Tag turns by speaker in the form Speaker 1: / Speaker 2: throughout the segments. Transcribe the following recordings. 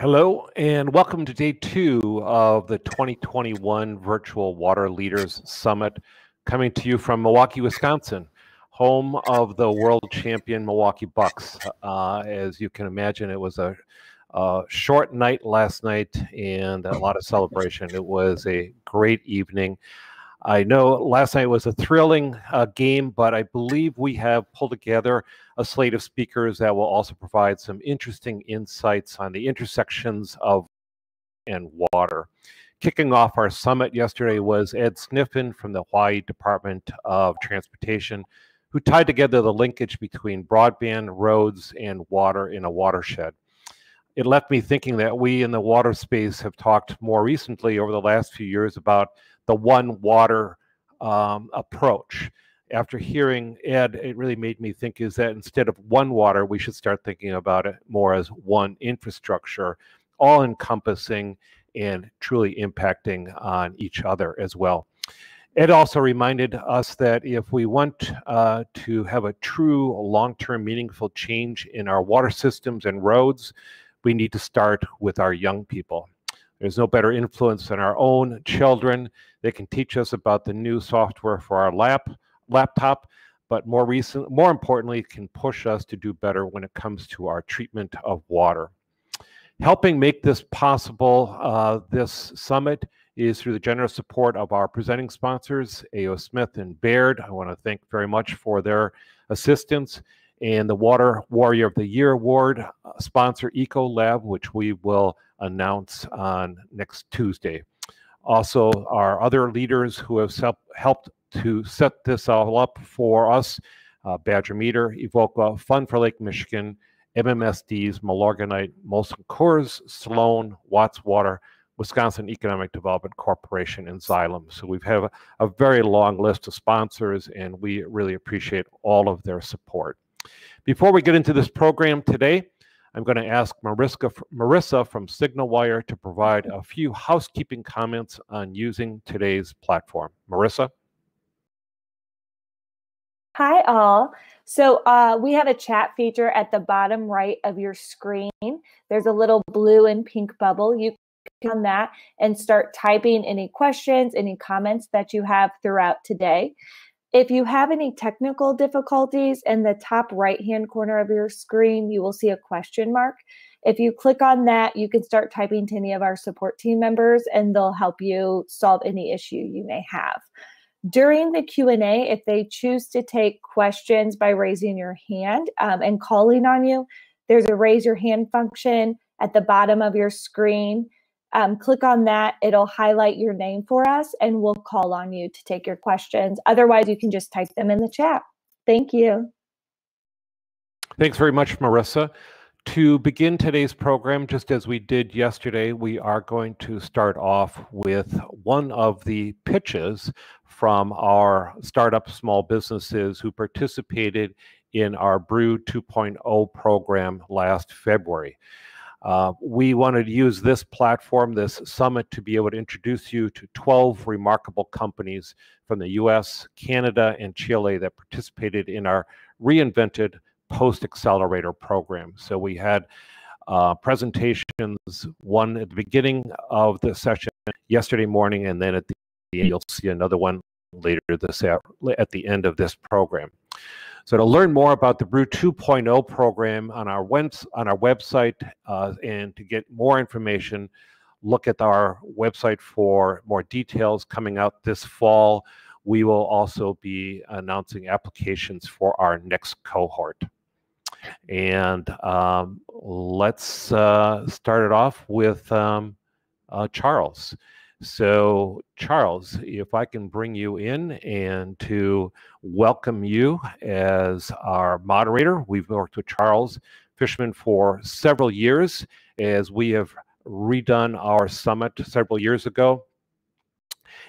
Speaker 1: Hello, and welcome to day 2 of the 2021 Virtual Water Leaders Summit, coming to you from Milwaukee, Wisconsin, home of the world champion Milwaukee Bucks. As you can imagine, it was a short night last night and a lot of celebration. It was a great evening. I know last night was a thrilling game, but I believe we have pulled together a slate of speakers that will also provide some interesting insights on the intersections of and water. Kicking off our summit yesterday was Ed Sniffen from the Hawaii Department of Transportation, who tied together the linkage between broadband, roads, and water in a watershed. It left me thinking that we in the water space have talked more recently over the last few years about the one water approach. After hearing Ed, it really made me think is that instead of one water, we should start thinking about it more as one infrastructure, all encompassing and truly impacting on each other as well. Ed also reminded us that if we want to have a true long-term meaningful change in our water systems and roads, we need to start with our young people. There's no better influence than our own children. They can teach us about the new software for our laptop, but more importantly, can push us to do better when it comes to our treatment of water. Helping make this possible, this summit is through the generous support of our presenting sponsors, A.O. Smith and Baird. I want to thank very much for their assistance. And the Water Warrior of the Year Award sponsor, Ecolab, which we will announce on next Tuesday. Also, our other leaders who have helped to set this all up for us, Badger Meter, Evoca, Fund for Lake Michigan, MMSDs, Milorganite, Molson Coors, Sloan, Watts Water, Wisconsin Economic Development Corporation, and Xylem. So we have a very long list of sponsors, and we really appreciate all of their support. Before we get into this program today, I'm going to ask Marissa from SignalWire to provide a few housekeeping comments on using today's platform. Marissa?
Speaker 2: Hi, all. So we have a chat feature at the bottom right of your screen. There's a little blue and pink bubble. You click on that and start typing any questions, any comments that you have throughout today. If you have any technical difficulties, in the top right-hand corner of your screen, you will see a question mark. If you click on that, you can start typing to any of our support team members, and they'll help you solve any issue you may have. During the Q&A, if they choose to take questions by raising your hand and calling on you, there's a raise your hand function at the bottom of your screen. Click on that. It'll highlight your name for us, and we'll call on you to take your questions. Otherwise, you can just type them in the chat. Thank you.
Speaker 1: Thanks very much, Marissa. To begin today's program, just as we did yesterday, we are going to start off with one of the pitches from our startup small businesses who participated in our Brew 2.0 program last February. We wanted to use this platform, this summit, to be able to introduce you to 12 remarkable companies from the US, Canada, and Chile that participated in our reinvented post-accelerator program. So we had presentations, one at the beginning of the session yesterday morning, and then at the end you'll see another one later at the end of this program. So to learn more about the Brew 2.0 program on our website and to get more information, look at our website for more details coming out this fall. We will also be announcing applications for our next cohort. And let's start it off with Charles. So Charles, if I can bring you in and to welcome you as our moderator. We've worked with Charles Fishman for several years as we have redone our summit several years ago.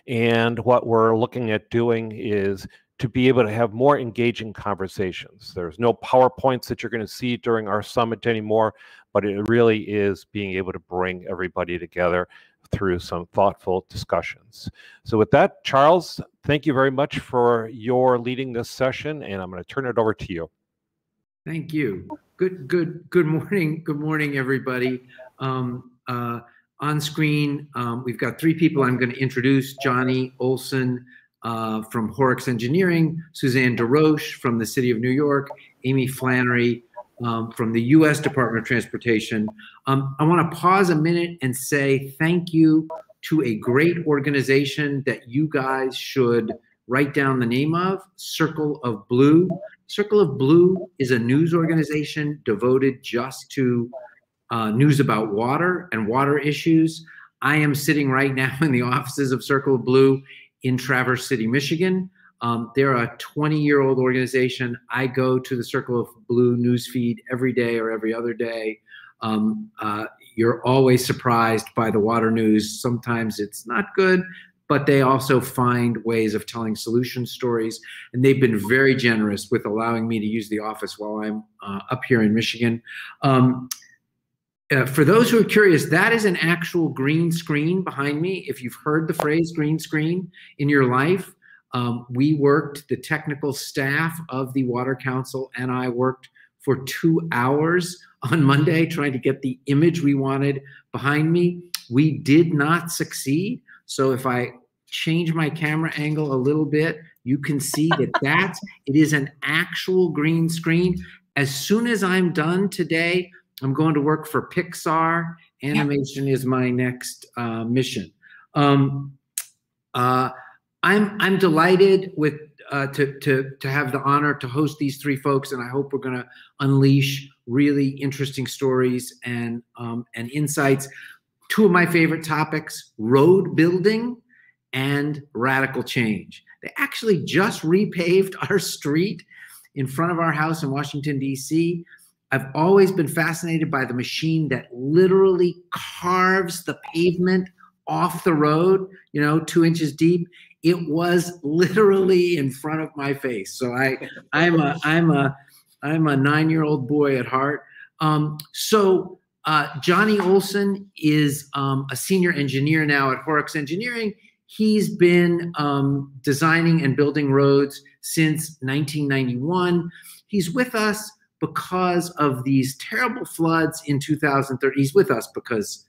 Speaker 1: And what we're looking at doing is to be able to have more engaging conversations. There's no PowerPoints that you're going to see during our summit anymore, but it really is being able to bring everybody together through some thoughtful discussions. So with that, Charles, thank you very much for your leading this session, and I'm going to turn it over to you.
Speaker 3: Thank you. Good morning. Good morning, everybody. On screen, we've got three people I'm going to introduce: Johnny Olson from Horrocks Engineering, Susanne DesRoches from the City of New York, Aimee Flannery from the U.S. Department of Transportation. I want to pause a minute and say thank you to a great organization that you guys should write down the name of, Circle of Blue. Circle of Blue is a news organization devoted just to news about water and water issues. I am sitting right now in the offices of Circle of Blue in Traverse City, Michigan. They're a 20-year-old organization. I go to the Circle of Blue newsfeed every day or every other day. You're always surprised by the water news. Sometimes it's not good, but they also find ways of telling solution stories. And they've been very generous with allowing me to use the office while I'm up here in Michigan. For those who are curious, that is an actual green screen behind me. If you've heard the phrase green screen in your life, we worked, the technical staff of the Water Council and I worked for 2 hours on Monday trying to get the image we wanted behind me. We did not succeed. So if I change my camera angle a little bit, you can see that it is an actual green screen. As soon as I'm done today, I'm going to work for Pixar. Animation is my next mission. I'm delighted with to have the honor to host these three folks, and I hope we're going to unleash really interesting stories and insights. Two of my favorite topics: road building and radical change. They actually just repaved our street in front of our house in Washington, D.C. I've always been fascinated by the machine that literally carves the pavement off the road, 2 inches deep. It was literally in front of my face. So I'm a 9-year-old boy at heart. Johnny Olson is a senior engineer now at Horrocks Engineering. He's been designing and building roads since 1991. He's with us because of these terrible floods in 2013. He's with us because,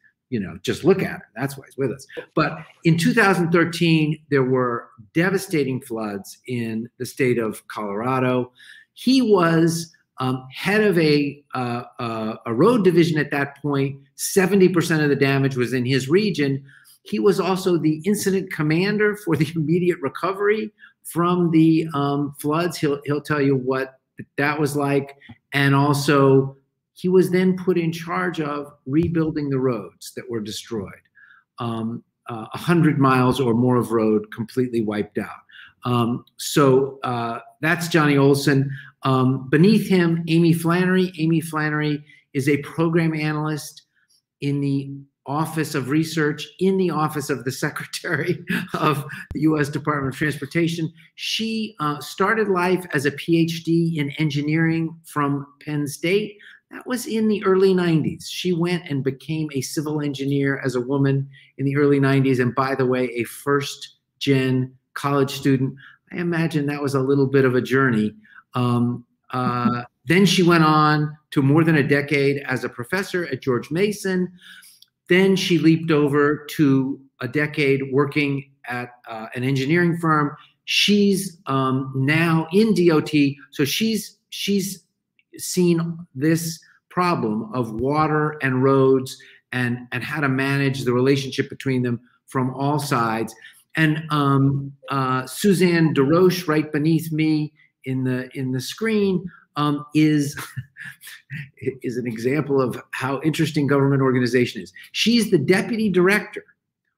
Speaker 3: just look at it. That's why he's with us. But in 2013, there were devastating floods in the state of Colorado. He was head of a road division at that point. 70% of the damage was in his region. He was also the incident commander for the immediate recovery from the floods. He'll tell you what that was like. And also, he was then put in charge of rebuilding the roads that were destroyed. 100 miles or more of road completely wiped out. That's Johnny Olson. Beneath him, Aimee Flannery. Aimee Flannery is a program analyst in the Office of Research in the Office of the Secretary of the U.S. Department of Transportation. She started life as a PhD in engineering from Penn State. That was in the early 90s. She went and became a civil engineer as a woman in the early 90s. And by the way, a first-gen college student. I imagine that was a little bit of a journey. Then she went on to more than a decade as a professor at George Mason. Then she leaped over to a decade working at an engineering firm. She's now in DOT, so she's seen this problem of water and roads and how to manage the relationship between them from all sides. And Susanne DesRoches, right beneath me in the screen, is an example of how interesting government organization is. She's the deputy director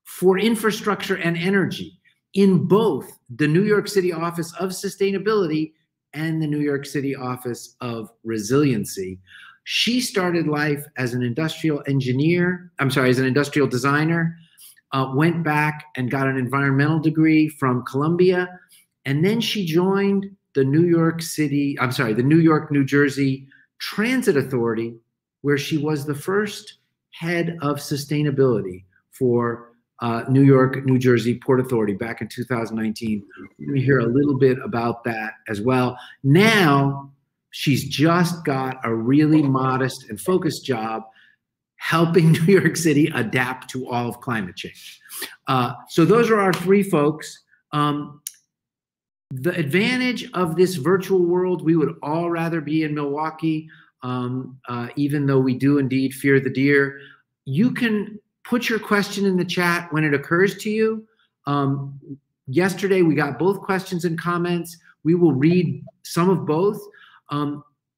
Speaker 3: for infrastructure and energy in both the New York City Office of Sustainability and the New York City Office of Resiliency. She started life as an industrial engineer, as an industrial designer, went back and got an environmental degree from Columbia, and then she joined the New York, New Jersey Transit Authority, where she was the first head of sustainability for New York, New Jersey Port Authority back in 2019. We're going to hear a little bit about that as well. Now, She's just got a really modest and focused job helping New York City adapt to all of climate change. So those are our three folks. The advantage of this virtual world, we would all rather be in Milwaukee, even though we do indeed fear the deer. You can put your question in the chat when it occurs to you. Yesterday, we got both questions and comments. We will read some of both.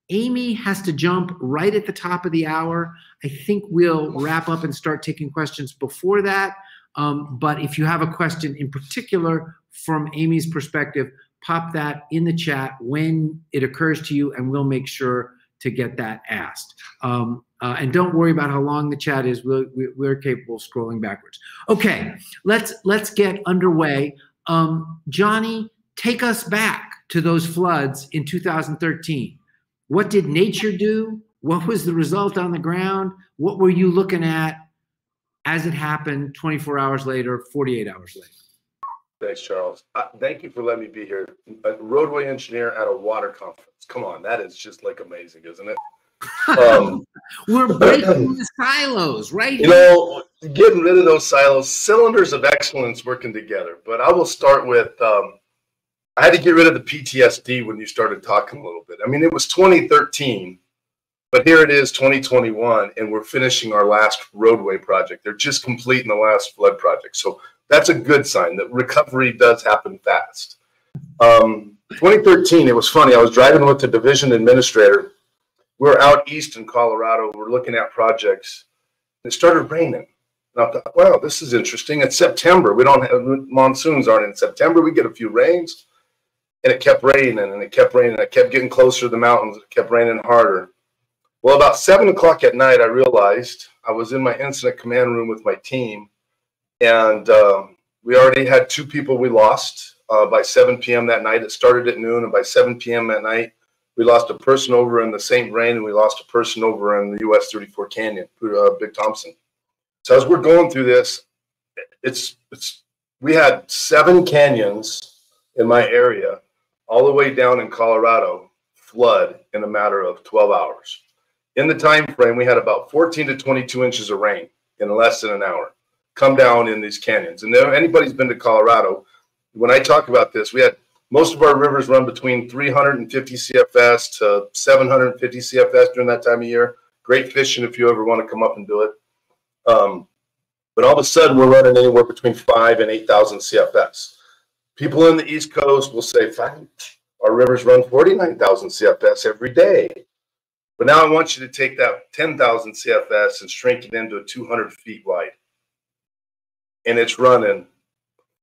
Speaker 3: Aimee has to jump right at the top of the hour. I think we'll wrap up and start taking questions before that. But if you have a question in particular from Aimee's perspective, pop that in the chat when it occurs to you, and we'll make sure to get that asked. And don't worry about how long the chat is. We're capable of scrolling backwards. Okay, let's get underway. Johnny, take us back to those floods in 2013. What did nature do? What was the result on the ground? What were you looking at as it happened 24 hours later, 48 hours later?
Speaker 4: Thanks, Charles. Thank you for letting me be here. A roadway engineer at a water conference. Come on, that is just like amazing, isn't it?
Speaker 3: We're breaking the silos, right?
Speaker 4: You know, getting rid of those silos, cylinders of excellence working together. But I will start with, I had to get rid of the PTSD when you started talking a little bit. I mean, it was 2013, but here it is 2021, and we're finishing our last roadway project. They're just completing the last flood project. So that's a good sign that recovery does happen fast. 2013, it was funny. I was driving with the division administrator. We're out east in Colorado. We're looking at projects. It started raining. And I thought, wow, this is interesting. It's September. We don't have monsoons aren't in September. We get a few rains. And it kept raining and it kept raining. I kept getting closer to the mountains. It kept raining harder. Well, about 7 o'clock at night, I realized I was in my incident command room with my team. And we already had 2 people we lost by 7 p.m. that night. It started at noon, and by 7 p.m. that night, we lost a person over in the St. Vrain, and we lost a person over in the US 34 Canyon, Big Thompson. So as we're going through this, we had 7 canyons in my area, all the way down in Colorado, flood in a matter of 12 hours. In the time frame, we had about 14 to 22 inches of rain in less than an hour come down in these canyons. And if anybody's been to Colorado, when I talk about this, we had most of our rivers run between 350 CFS to 750 CFS during that time of year. Great fishing if you ever want to come up and do it. But all of a sudden, we're running anywhere between 5,000 and 8,000 CFS. People in the East Coast will say, our rivers run 49,000 CFS every day. But now I want you to take that 10,000 CFS and shrink it into a 200 feet wide. And it's running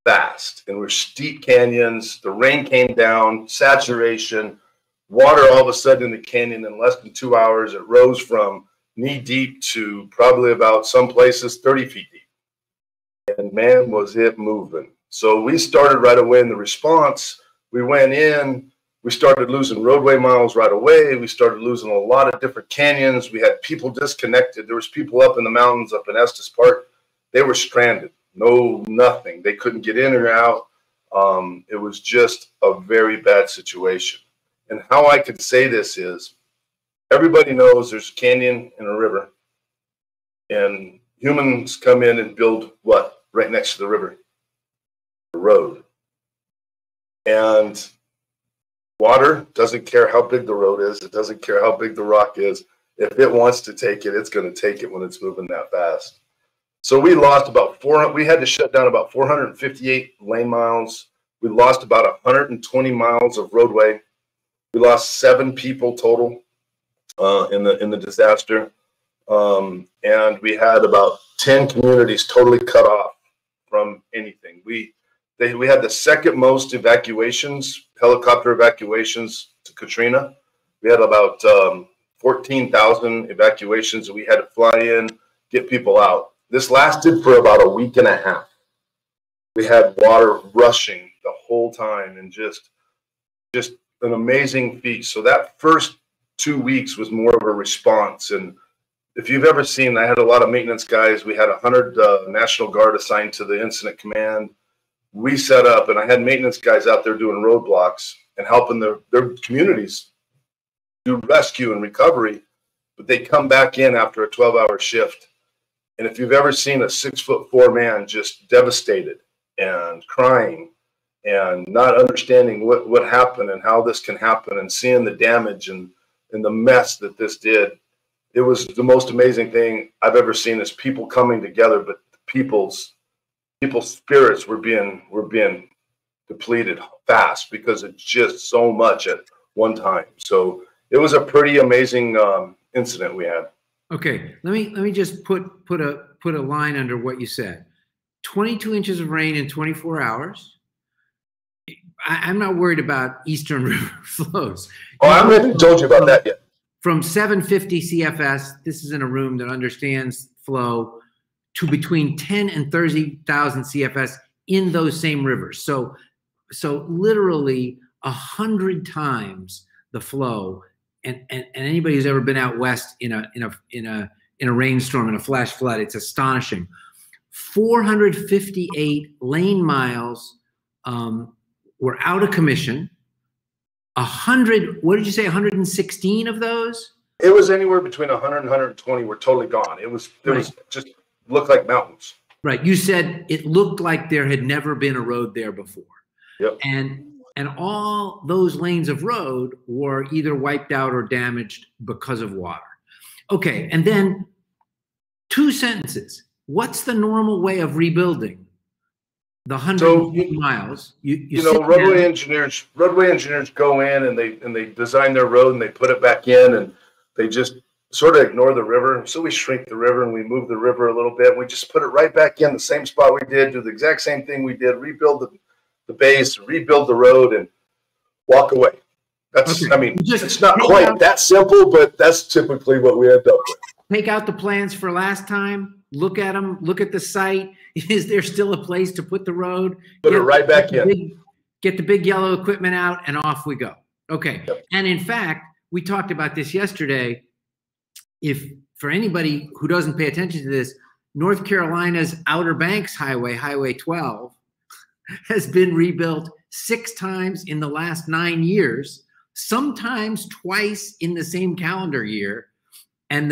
Speaker 4: fast. And we're steep canyons. The rain came down, saturation, water all of a sudden in the canyon in less than 2 hours. It rose from knee deep to probably about some places 30 feet deep. And man, was it moving. So we started right away in the response. We went in, we started losing roadway miles right away. We started losing a lot of different canyons. We had people disconnected. There was people up in the mountains up in Estes Park. They were stranded. No, nothing. They couldn't get in or out. It was just a very bad situation. And how I could say this is, everybody knows there's a canyon and a river. And humans come in and build what? Right next to the river? The road. And water doesn't care how big the road is. It doesn't care how big the rock is. If it wants to take it, it's going to take it when it's moving that fast. So we lost about we had to shut down about 458 lane miles. We lost about 120 miles of roadway. We lost 7 people total in the disaster. And we had about 10 communities totally cut off from anything. We had the second most evacuations, helicopter evacuations to Katrina. We had about 14,000 evacuations that we had to fly in, get people out. This lasted for about a week and a half. We had water rushing the whole time and just an amazing feat. So that first 2 weeks was more of a response. And if you've ever seen, I had a lot of maintenance guys. We had 100 National Guard assigned to the incident command. We set up, and I had maintenance guys out there doing roadblocks and helping their communities do rescue and recovery, but they come back in after a 12-hour shift. And if you've ever seen a 6'4" man just devastated and crying and not understanding what happened and how this can happen, and seeing the damage and the mess that this did, it was the most amazing thing I've ever seen, is people coming together, but people's spirits were being depleted fast because it's just so much at one time. So it was a pretty amazing incident we had.
Speaker 3: Okay, let me just put a line under what you said. 22 inches of rain in 24 hours. I'm not worried about Eastern River flows.
Speaker 4: Oh, I haven't told you about that yet.
Speaker 3: From 750 CFS, this is in a room that understands flow, to between 10 and 30,000 CFS in those same rivers. So literally 100 times the flow. And anybody who's ever been out west in a rainstorm, in a flash flood, it's astonishing. 458 lane miles were out of commission. 100, what did you say, 116 of those?
Speaker 4: It was anywhere between 100 and 120 were totally gone. It was just looked like mountains.
Speaker 3: Right. You said it looked like there had never been a road there before.
Speaker 4: Yep.
Speaker 3: And all those lanes of road were either wiped out or damaged because of water. Okay, and then 2 sentences. What's the normal way of rebuilding the 100 miles? You know,
Speaker 4: roadway engineers go in and they design their road and they put it back in, and they just sort of ignore the river. So we shrink the river and we move the river a little bit. We just put it right back in the same spot we did, do the exact same thing we did, rebuild the base, rebuild the road, and walk away. That's, okay. I mean, it's not quite that simple, but that's typically what we end up with.
Speaker 3: Take out the plans for last time, look at them, look at the site. Is there still a place to put the road?
Speaker 4: Put it right back in.
Speaker 3: Get the big yellow equipment out, and off we go. Okay.
Speaker 4: Yep.
Speaker 3: And in fact, we talked about this yesterday. If for anybody who doesn't pay attention to this, North Carolina's Outer Banks Highway, Highway 12, has been rebuilt 6 times in the last 9 years, sometimes twice in the same calendar year. And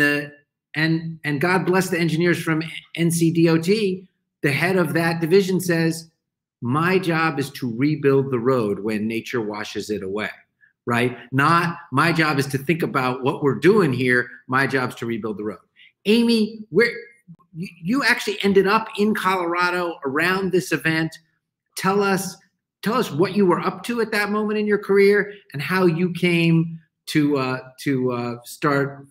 Speaker 3: God bless the engineers from NCDOT. The head of that division says, my job is to rebuild the road when nature washes it away, right? Not my job is to think about what we're doing here. My job is to rebuild the road. Aimee, you actually ended up in Colorado around this event. Tell us what you were up to at that moment in your career and how you came to start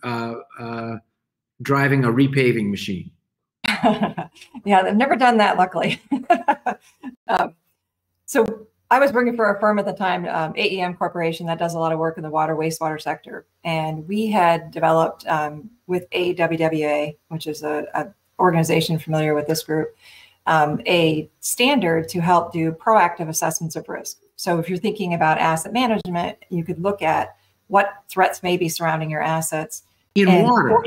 Speaker 3: driving a repaving machine.
Speaker 5: Yeah, they've never done that, luckily. So I was working for a firm at the time, AEM Corporation, that does a lot of work in the water wastewater sector. And we had developed with AWWA, which is a organization familiar with this group, a standard to help do proactive assessments of risk. So if you're thinking about asset management, you could look at what threats may be surrounding your assets.
Speaker 3: You were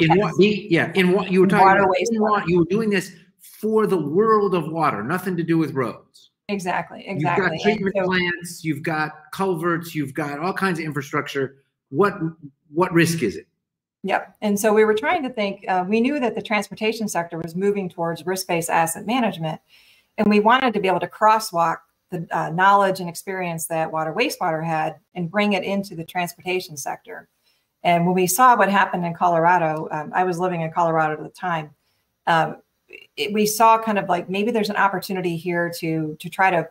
Speaker 3: doing this for the world of water, nothing to do with roads.
Speaker 5: Exactly.
Speaker 3: You've got treatment plants, you've got culverts, you've got all kinds of infrastructure. What risk is it?
Speaker 5: Yep. And so we were trying to think, we knew that the transportation sector was moving towards risk-based asset management, and we wanted to be able to crosswalk the knowledge and experience that water wastewater had and bring it into the transportation sector. And when we saw what happened in Colorado, I was living in Colorado at the time, we saw kind of like maybe there's an opportunity here to try to,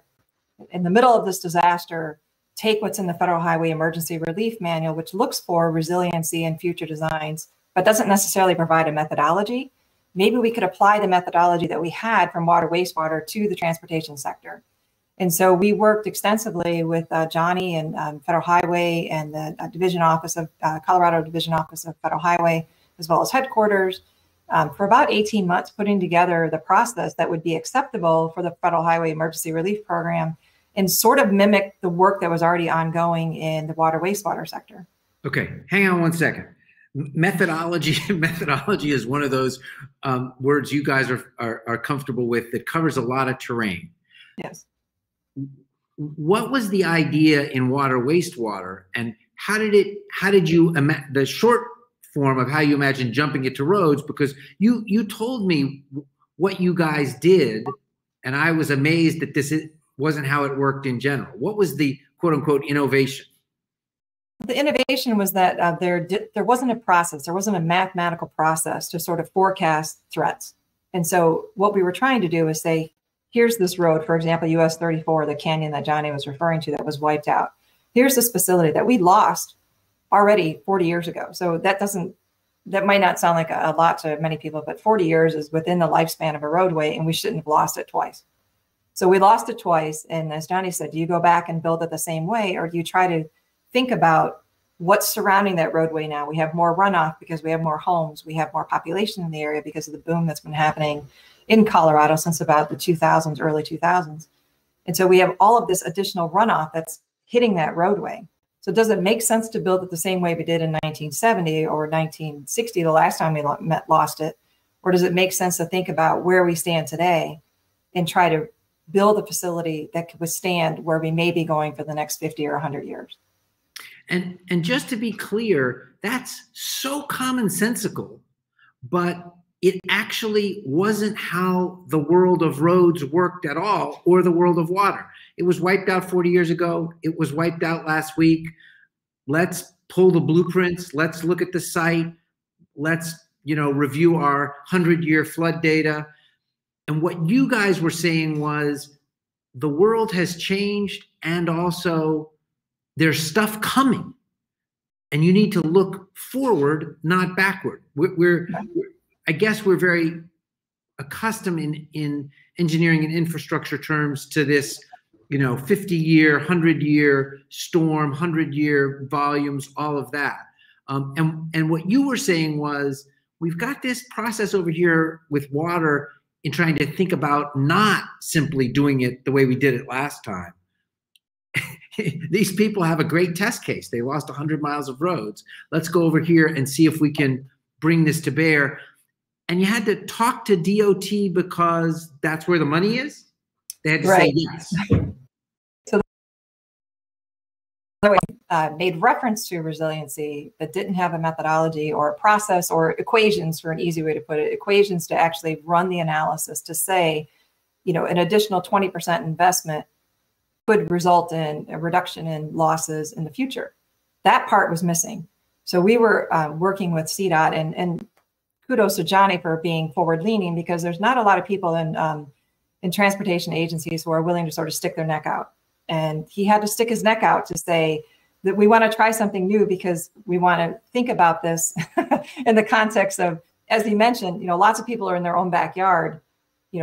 Speaker 5: in the middle of this disaster, take what's in the Federal Highway Emergency Relief Manual, which looks for resiliency and future designs, but doesn't necessarily provide a methodology. Maybe we could apply the methodology that we had from water wastewater to the transportation sector. And so we worked extensively with Johnny and Federal Highway and the Division Office of Colorado Division Office of Federal Highway, as well as headquarters, for about 18 months, putting together the process that would be acceptable for the Federal Highway Emergency Relief Program and sort of mimic the work that was already ongoing in the water wastewater sector.
Speaker 3: Okay, hang on one second. Methodology is one of those words you guys are comfortable with that covers a lot of terrain.
Speaker 5: Yes.
Speaker 3: What was the idea in water wastewater, and how did you, the short form of how you imagine jumping it to roads, because you told me what you guys did, and I was amazed that this wasn't how it worked in general. What was the quote unquote innovation?
Speaker 5: The innovation was that there wasn't a process, there wasn't a mathematical process to sort of forecast threats. And so what we were trying to do is say, here's this road, for example, US 34, the canyon that Johnny was referring to that was wiped out. Here's this facility that we lost already 40 years ago. So that might not sound like a lot to many people, but 40 years is within the lifespan of a roadway, and we shouldn't have lost it twice. So we lost it twice. And as Johnny said, do you go back and build it the same way, or do you try to think about what's surrounding that roadway now? We have more runoff because we have more homes. We have more population in the area because of the boom that's been happening in Colorado since about the 2000s, early 2000s. And so we have all of this additional runoff that's hitting that roadway. So does it make sense to build it the same way we did in 1970 or 1960, the last time we lost it? Or does it make sense to think about where we stand today and try to build a facility that could withstand where we may be going for the next 50 or 100 years?
Speaker 3: And just to be clear, that's so commonsensical, but it actually wasn't how the world of roads worked at all, or the world of water. It was wiped out 40 years ago. It was wiped out last week. Let's pull the blueprints. Let's look at the site. Let's, review our 100-year flood data. And what you guys were saying was the world has changed, and also there's stuff coming, and you need to look forward, not backward. I guess we're very accustomed in engineering and infrastructure terms to this, 50-year, 100-year storm, 100-year volumes, all of that. And what you were saying was, we've got this process over here with water in trying to think about not simply doing it the way we did it last time. These people have a great test case. They lost 100 miles of roads. Let's go over here and see if we can bring this to bear. And you had to talk to DOT because that's where the money is? They had to say yes.
Speaker 5: So made reference to resiliency, but didn't have a methodology or a process or equations, for an easy way to put it, equations to actually run the analysis to say, an additional 20% investment could result in a reduction in losses in the future. That part was missing. So we were working with CDOT, and kudos to Johnny for being forward leaning, because there's not a lot of people in transportation agencies who are willing to sort of stick their neck out. And he had to stick his neck out to say that we want to try something new, because we want to think about this in the context of, as he mentioned, lots of people are in their own backyard,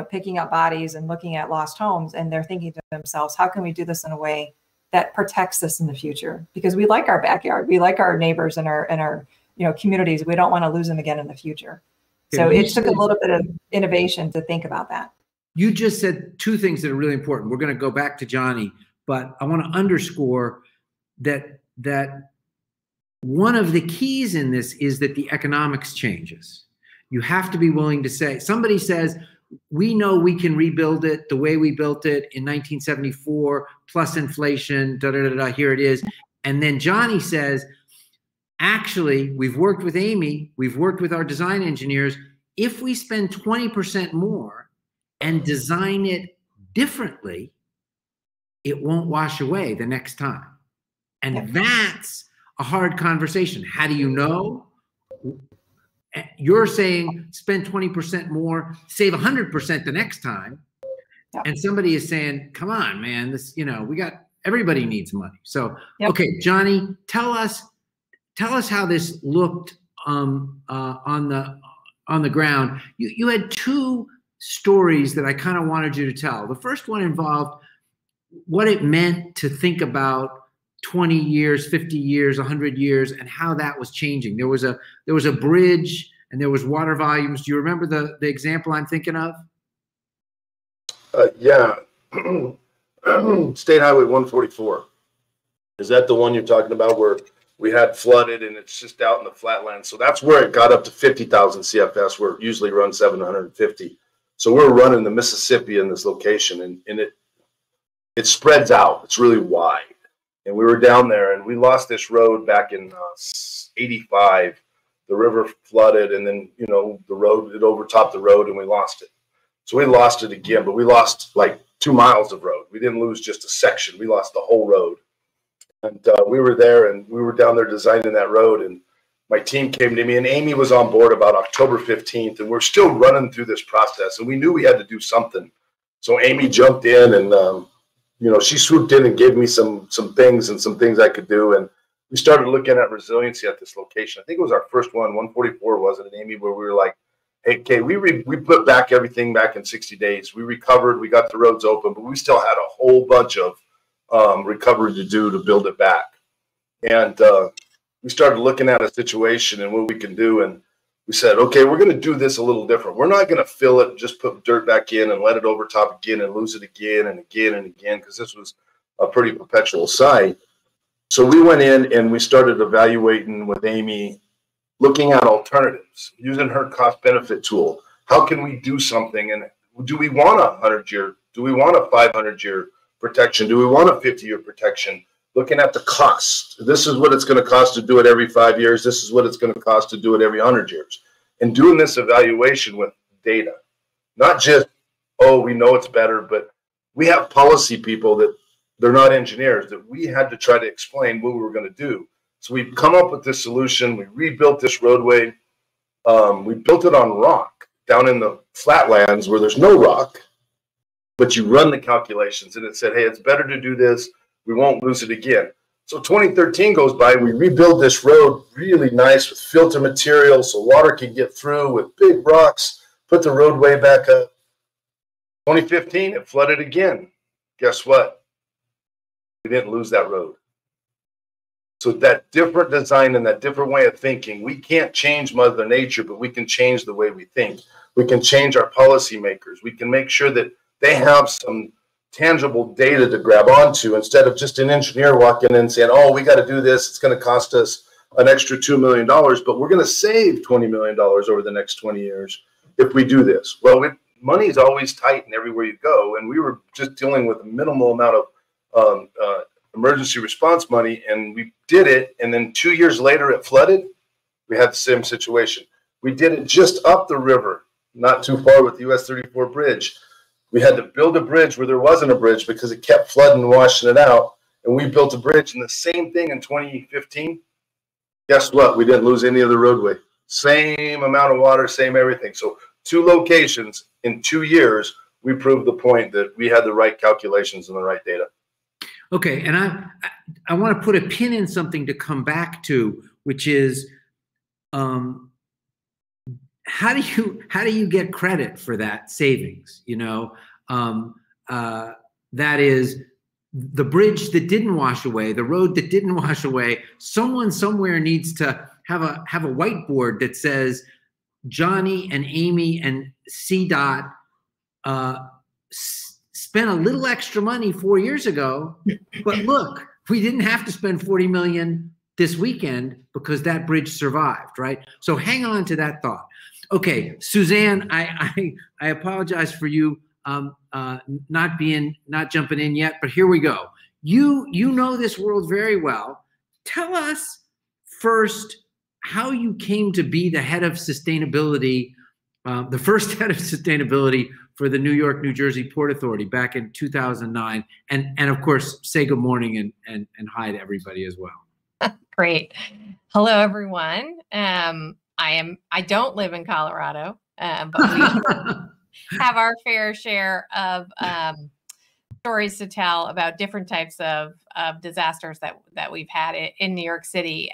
Speaker 5: picking up bodies and looking at lost homes, and they're thinking to themselves, how can we do this in a way that protects this in the future? Because we like our backyard, we like our neighbors and our communities. We don't want to lose them again in the future. So it took a little bit of innovation to think about that.
Speaker 3: You just said two things that are really important. We're going to go back to Johnny, but I want to underscore that one of the keys in this is that the economics changes. You have to be willing to say, somebody says, we know we can rebuild it the way we built it in 1974, plus inflation, here it is. And then Johnny says, actually, we've worked with Aimee, we've worked with our design engineers. If we spend 20% more and design it differently, it won't wash away the next time. And that's a hard conversation. How do you know? You're saying spend 20% more, save 100% the next time. And somebody is saying, come on, man, this, everybody needs money. So, okay, Johnny, tell us how this looked on the ground. You had two stories that I kind of wanted you to tell. The first one involved what it meant to think about 20 years, 50 years, 100 years, and how that was changing. There was a bridge and there was water volumes. Do you remember the example I'm thinking of?
Speaker 4: Yeah. State Highway 144. Is that the one you're talking about, where we had flooded and it's just out in the flatlands? So that's where it got up to 50,000 CFS, where it usually runs 750. So we're running the Mississippi in this location, and it spreads out. It's really wide. And we were down there, and we lost this road back in '85. The river flooded, and then, you know, the road, it overtopped the road, and we lost it. So we lost it again, but we lost like 2 miles of road. We didn't lose just a section. We lost the whole road. And we were there, and we were down there designing that road, and my team came to me, and Aimee was on board about October 15th, and we're still running through this process, and we knew we had to do something. So Aimee jumped in, and you know, she swooped in and gave me some things and some things I could do, and we started looking at resiliency at this location. I think it was our first one, 144, wasn't it, Aimee, where we were like, hey, okay, we put back everything back in 60 days. We recovered, we got the roads open, but we still had a whole bunch of recovery to do to build it back. And we started looking at a situation and what we can do, and we said, okay, we're going to do this a little different. We're not going to fill it, just put dirt back in and let it overtop again and lose it again and again and again, because this was a pretty perpetual site. So we went in and we started evaluating with Aimee, looking at alternatives, using her cost benefit tool. How can we do something? And do we want a 100-year? Do we want a 500-year protection? Do we want a 50-year protection? Looking at the cost. This is what it's going to cost to do it every 5 years. This is what it's going to cost to do it every 100 years. And doing this evaluation with data, not just, oh, we know it's better, but we have policy people that they're not engineers, that we had to try to explain what we were going to do. So we've come up with this solution. We rebuilt this roadway. We built it on rock down in the flatlands where there's no rock, but you run the calculations and it said, hey, it's better to do this. We won't lose it again. So 2013 goes by, we rebuild this road really nice with filter material so water can get through, with big rocks, put the roadway back up. 2015, it flooded again. Guess what? We didn't lose that road. So that different design and that different way of thinking, we can't change Mother Nature, but we can change the way we think. We can change our policymakers. We can make sure that they have some tangible data to grab onto, instead of just an engineer walking in and saying, oh, we got to do this. It's going to cost us an extra $2 million, but we're going to save $20 million over the next 20 years if we do this. Well, money is always tight and everywhere you go. And we were just dealing with a minimal amount of emergency response money, and we did it. And then 2 years later, it flooded. We had the same situation. We did it just up the river, not too far, with the US 34 bridge. We had to build a bridge where there wasn't a bridge because it kept flooding and washing it out. And we built a bridge, and the same thing in 2015. Guess what? We didn't lose any of the roadway. Same amount of water, same everything. So 2 locations in 2 years, we proved the point that we had the right calculations and the right data.
Speaker 3: Okay, and I want to put a pin in something to come back to, which is how do you get credit for that savings? You know, that is the bridge that didn't wash away, the road that didn't wash away. Someone somewhere needs to have a whiteboard that says Johnny and Aimee and CDOT spent a little extra money 4 years ago, but look, we didn't have to spend $40 million this weekend because that bridge survived, right? So hang on to that thought. Okay, Susanne, I apologize for you not jumping in yet, but here we go. You know this world very well. Tell us first how you came to be the head of sustainability, the first head of sustainability for the New York, New Jersey Port Authority back in 2009, and of course say good morning and hi to everybody as well.
Speaker 6: Great. Hello, everyone. I don't live in Colorado, but we have our fair share of stories to tell about different types of disasters that we've had in New York City.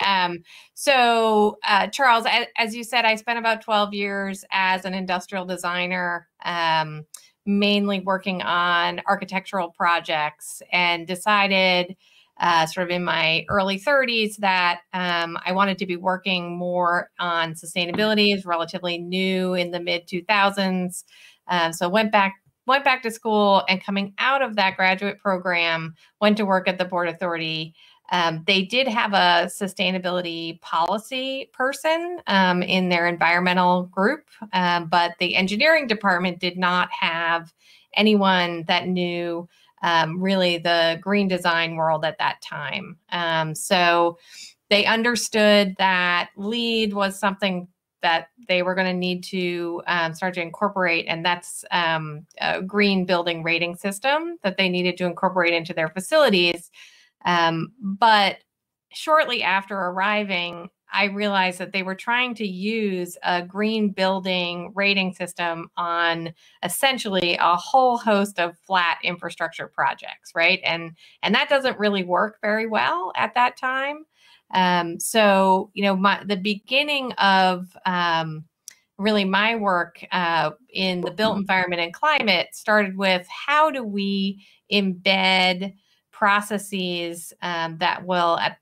Speaker 6: So Charles, as you said, I spent about 12 years as an industrial designer, mainly working on architectural projects, and decided sort of in my early 30s that I wanted to be working more on sustainability. Is relatively new in the mid 2000s. So went back to school, and coming out of that graduate program, went to work at the Port Authority. They did have a sustainability policy person in their environmental group, but the engineering department did not have anyone that knew really the green design world at that time. So they understood that LEED was something that they were going to need to start to incorporate, and that's a green building rating system that they needed to incorporate into their facilities. But shortly after arriving, I realized that they were trying to use a green building rating system on essentially a whole host of flat infrastructure projects, right? And that doesn't really work very well at that time. So, the beginning of really my work in the built environment and climate started with how do we embed processes that will, at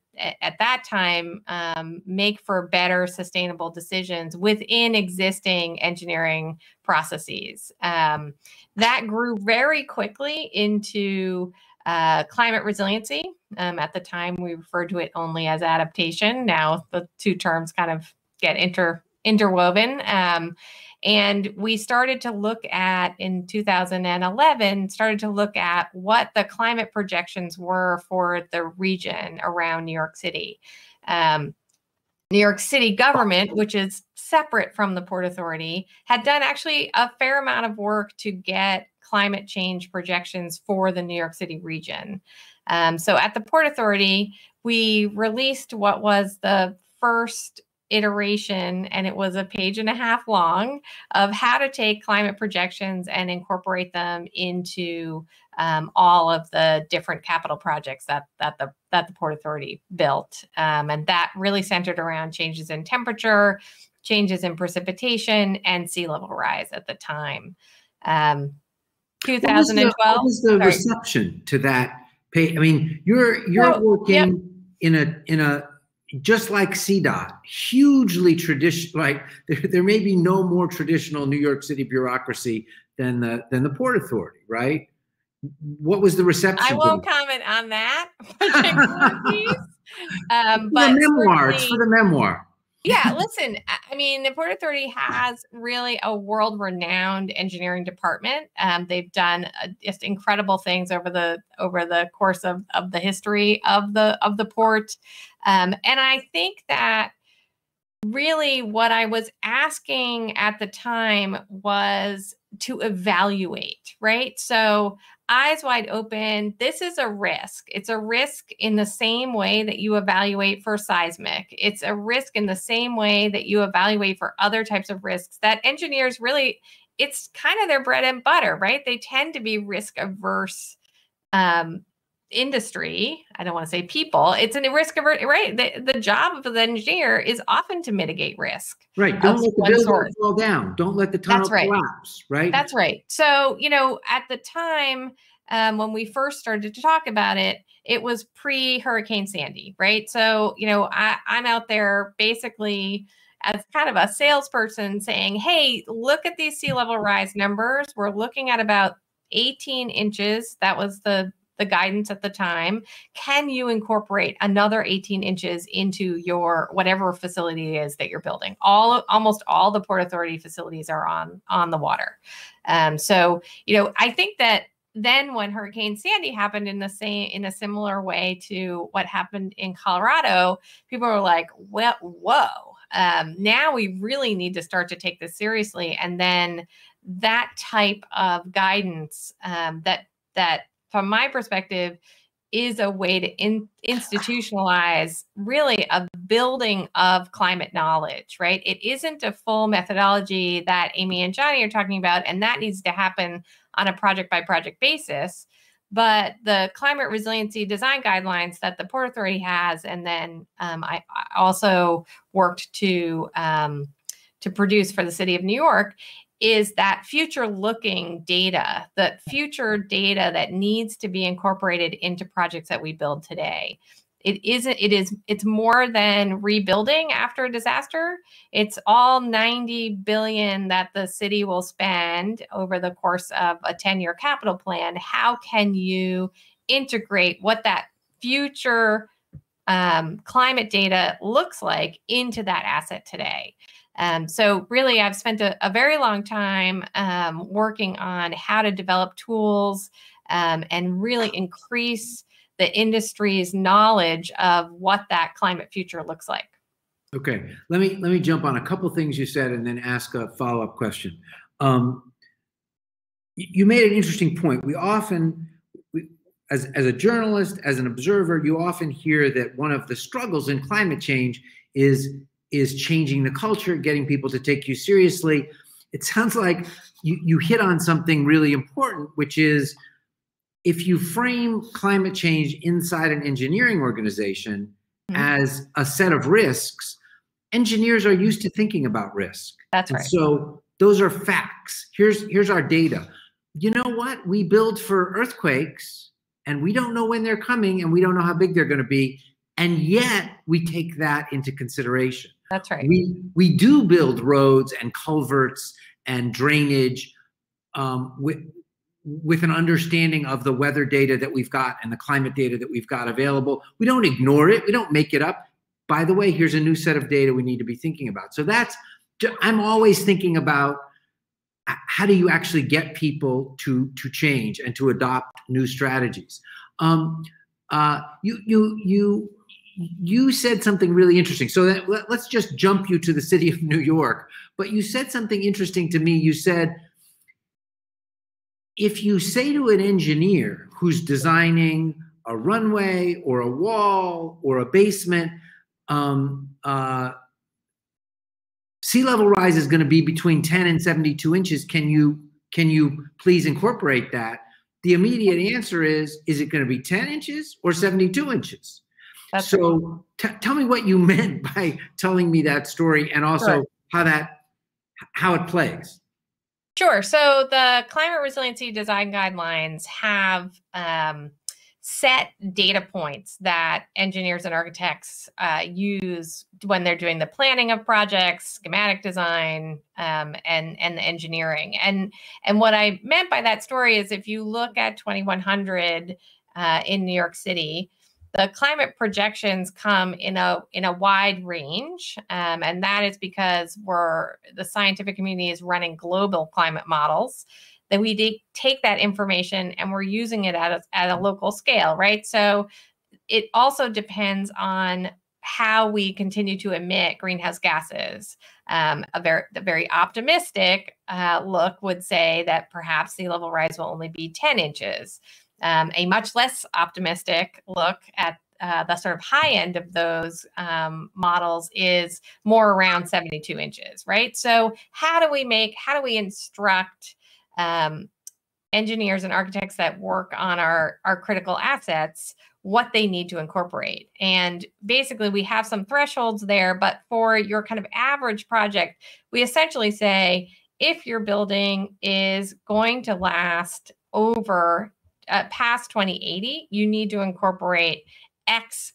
Speaker 6: that time, make for better sustainable decisions within existing engineering processes. That grew very quickly into climate resiliency. At the time, we referred to it only as adaptation. Now the two terms kind of get interwoven. And we started to look at, in 2011, what the climate projections were for the region around New York City. New York City government, which is separate from the Port Authority, had done actually a fair amount of work to get climate change projections for the New York City region. So at the Port Authority, we released what was the first iteration, and it was a 1.5 pages long, of how to take climate projections and incorporate them into all of the different capital projects that the Port Authority built. And that really centered around changes in temperature, changes in precipitation, and sea level rise at the time. 2012.
Speaker 3: What was the reception to that? I mean, you're working in a just like CDOT, hugely traditional. Like there may be no more traditional New York City bureaucracy than the Port Authority, right? What was the reception?
Speaker 6: I won't comment on that.
Speaker 3: But memoir. It's for the memoir.
Speaker 6: Yeah, listen, I mean, the Port Authority has really a world-renowned engineering department. They've done just incredible things over the course of the history of the port. And I think that really what I was asking at the time was to evaluate, right? So eyes wide open, this is a risk. It's a risk in the same way that you evaluate for seismic. It's a risk in the same way that you evaluate for other types of risks that engineers really, it's kind of their bread and butter, right? They tend to be risk averse industry. I don't want to say people. It's a risk averse, right? The job of the engineer is often to mitigate risk.
Speaker 3: Right. Don't let the building fall down. Don't let the tunnel collapse. Right.
Speaker 6: That's right. So, at the time when we first started to talk about it, it was pre-Hurricane Sandy, right? So, I'm out there basically as kind of a salesperson saying, hey, look at these sea level rise numbers. We're looking at about 18 inches. That was the guidance at the time. Can you incorporate another 18 inches into your whatever facility it is that you're building? Almost all the Port Authority facilities are on the water. So, I think that then when Hurricane Sandy happened in a similar way to what happened in Colorado, people were like, well, whoa, now we really need to start to take this seriously. And then that type of guidance that from my perspective, is a way to institutionalize really a building of climate knowledge, right? It isn't a full methodology that Aimee and Johnny are talking about, and that needs to happen on a project-by-project basis. But the climate resiliency design guidelines that the Port Authority has, and then I also worked to produce for the City of New York, is that future-looking data, that future data that needs to be incorporated into projects that we build today. It's more than rebuilding after a disaster. It's all $90 billion that the city will spend over the course of a 10-year capital plan. How can you integrate what that future climate data looks like into that asset today? So really, I've spent a very long time working on how to develop tools and really increase the industry's knowledge of what that climate future looks like.
Speaker 3: Okay, let me jump on a couple things you said and then ask a follow-up question. You made an interesting point. As a journalist, as an observer, you often hear that one of the struggles in climate change is changing the culture, getting people to take you seriously. It sounds like you hit on something really important, which is if you frame climate change inside an engineering organization as a set of risks, engineers are used to thinking about risk.
Speaker 6: That's right.
Speaker 3: So those are facts. Here's our data. You know what? We build for earthquakes and we don't know when they're coming and we don't know how big they're going to be. And yet we take that into consideration.
Speaker 6: That's right.
Speaker 3: We do build roads and culverts and drainage with an understanding of the weather data that we've got and the climate data that we've got available. We don't ignore it. We don't make it up. By the way, here's a new set of data we need to be thinking about. So I'm always thinking about how do you actually get people to change and to adopt new strategies. You said something really interesting. So let's just jump you to the city of New York. But you said something interesting to me. You said, if you say to an engineer who's designing a runway or a wall or a basement, sea level rise is going to be between 10 and 72 inches. Can you please incorporate that? The immediate answer is it going to be 10 inches or 72 inches? That's so tell me what you meant by telling me that story, and also how it plays.
Speaker 6: Sure. So the climate resiliency design guidelines have set data points that engineers and architects use when they're doing the planning of projects, schematic design, and the engineering. And what I meant by that story is if you look at 2100 in New York City, the climate projections come in a wide range, and that is because the scientific community is running global climate models. That we take that information and we're using it at a local scale, right? So it also depends on how we continue to emit greenhouse gases. The very optimistic look would say that perhaps sea level rise will only be 10 inches. A much less optimistic look at the sort of high end of those models is more around 72 inches, right? So how do we instruct engineers and architects that work on our critical assets what they need to incorporate? And basically we have some thresholds there, but for your kind of average project, we essentially say, if your building is going to last over past 2080, you need to incorporate X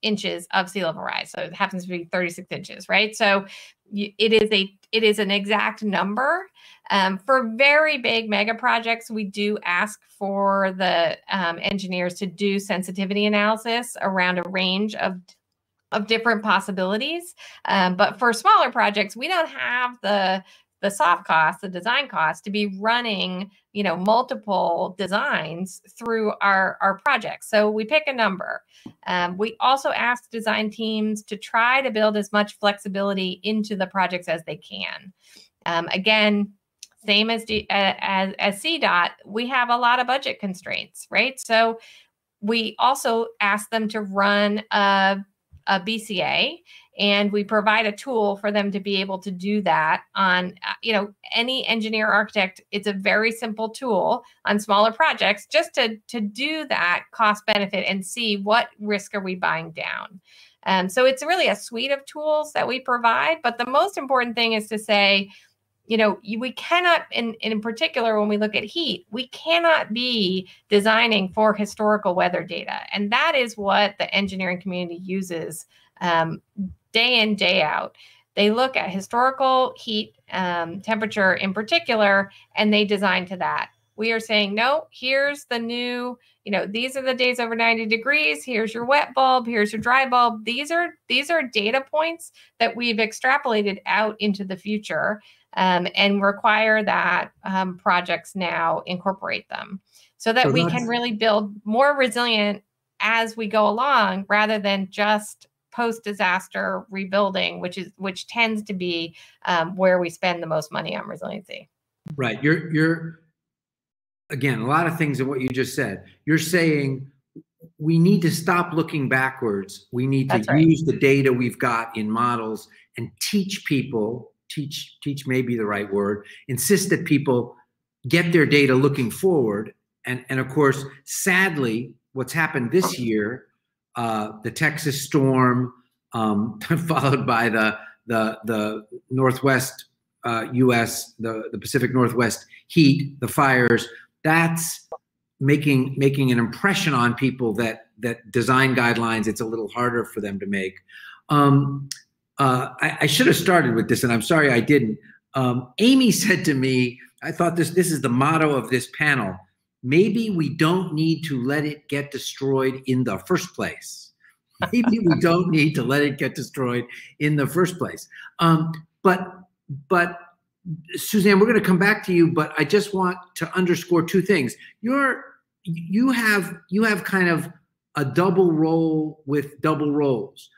Speaker 6: inches of sea level rise. So it happens to be 36 inches, right? So it is an exact number. For very big mega projects, we do ask for the engineers to do sensitivity analysis around a range of different possibilities. But for smaller projects, we don't have the soft costs, the design costs, to be running, multiple designs through our projects. So we pick a number. We also ask design teams to try to build as much flexibility into the projects as they can. Again, same as CDOT, we have a lot of budget constraints, right? So we also ask them to run a BCA, and we provide a tool for them to be able to do that on, any engineer architect. It's a very simple tool on smaller projects just to do that cost benefit and see what risk are we buying down. So it's really a suite of tools that we provide. But the most important thing is to say, we cannot, in particular, when we look at heat, we cannot be designing for historical weather data. And that is what the engineering community uses day in, day out. They look at historical heat, temperature in particular, and they design to that. We are saying, no, here's the new, these are the days over 90 degrees. Here's your wet bulb. Here's your dry bulb. These are data points that we've extrapolated out into the future, and require that projects now incorporate them. so that we can really build more resilient as we go along, rather than just post-disaster rebuilding, which tends to be where we spend the most money on resiliency.
Speaker 3: Right. You're again, a lot of things in what you just said. You're saying we need to stop looking backwards. We need to use the data we've got in models and teach people, teach may be the right word, insist that people get their data looking forward. And of course, sadly, what's happened this year, the Texas storm, followed by the Northwest U.S., the Pacific Northwest heat, the fires, that's making an impression on people that design guidelines, it's a little harder for them to make. I should have started with this, and I'm sorry I didn't. Aimee said to me, I thought this is the motto of this panel, maybe we don't need to let it get destroyed in the first place. Maybe we don't need to let it get destroyed in the first place. But Susanne, we're going to come back to you, but I just want to underscore two things. You have kind of a double role with double roles.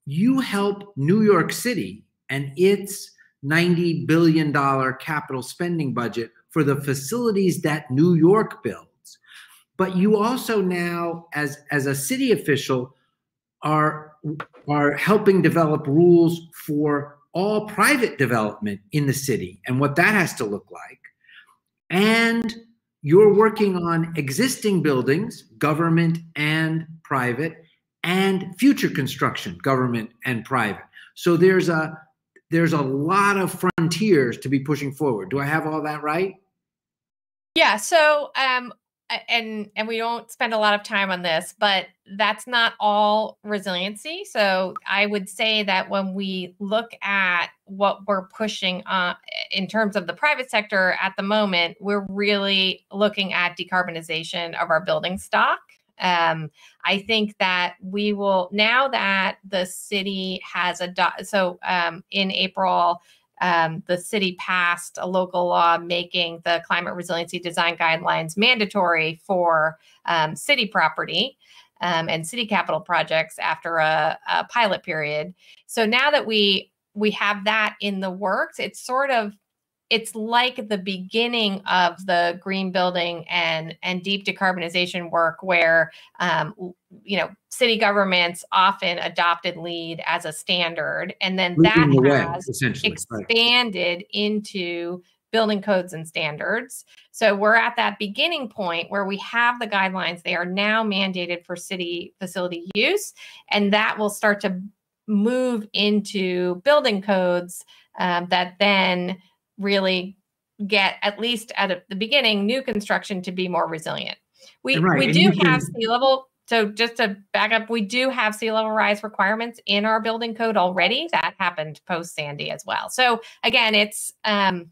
Speaker 3: You help New York City and its $90 billion capital spending budget for the facilities that New York builds. But you also now, as a city official, are helping develop rules for all private development in the city and what that has to look like. And you're working on existing buildings, government and private, and future construction, government and private. So there's a lot of frontiers to be pushing forward. Do I have all that right?
Speaker 6: Yeah. So, and we don't spend a lot of time on this, but that's not all resiliency. So I would say that when we look at what we're pushing in terms of the private sector at the moment, we're really looking at decarbonization of our building stock. I think that we will, now that the city has in April, the city passed a local law making the climate resiliency design guidelines mandatory for city property and city capital projects after a pilot period. So now that we have that in the works, it's like the beginning of the green building and deep decarbonization work where, city governments often adopted LEED as a standard, and then that has expanded into building codes and standards. So we're at that beginning point where we have the guidelines. They are now mandated for city facility use, and that will start to move into building codes that then really get, at least at the beginning, new construction to be more resilient. We do have sea level. So just to back up, we do have sea level rise requirements in our building code already. That happened post Sandy as well. So again, it's there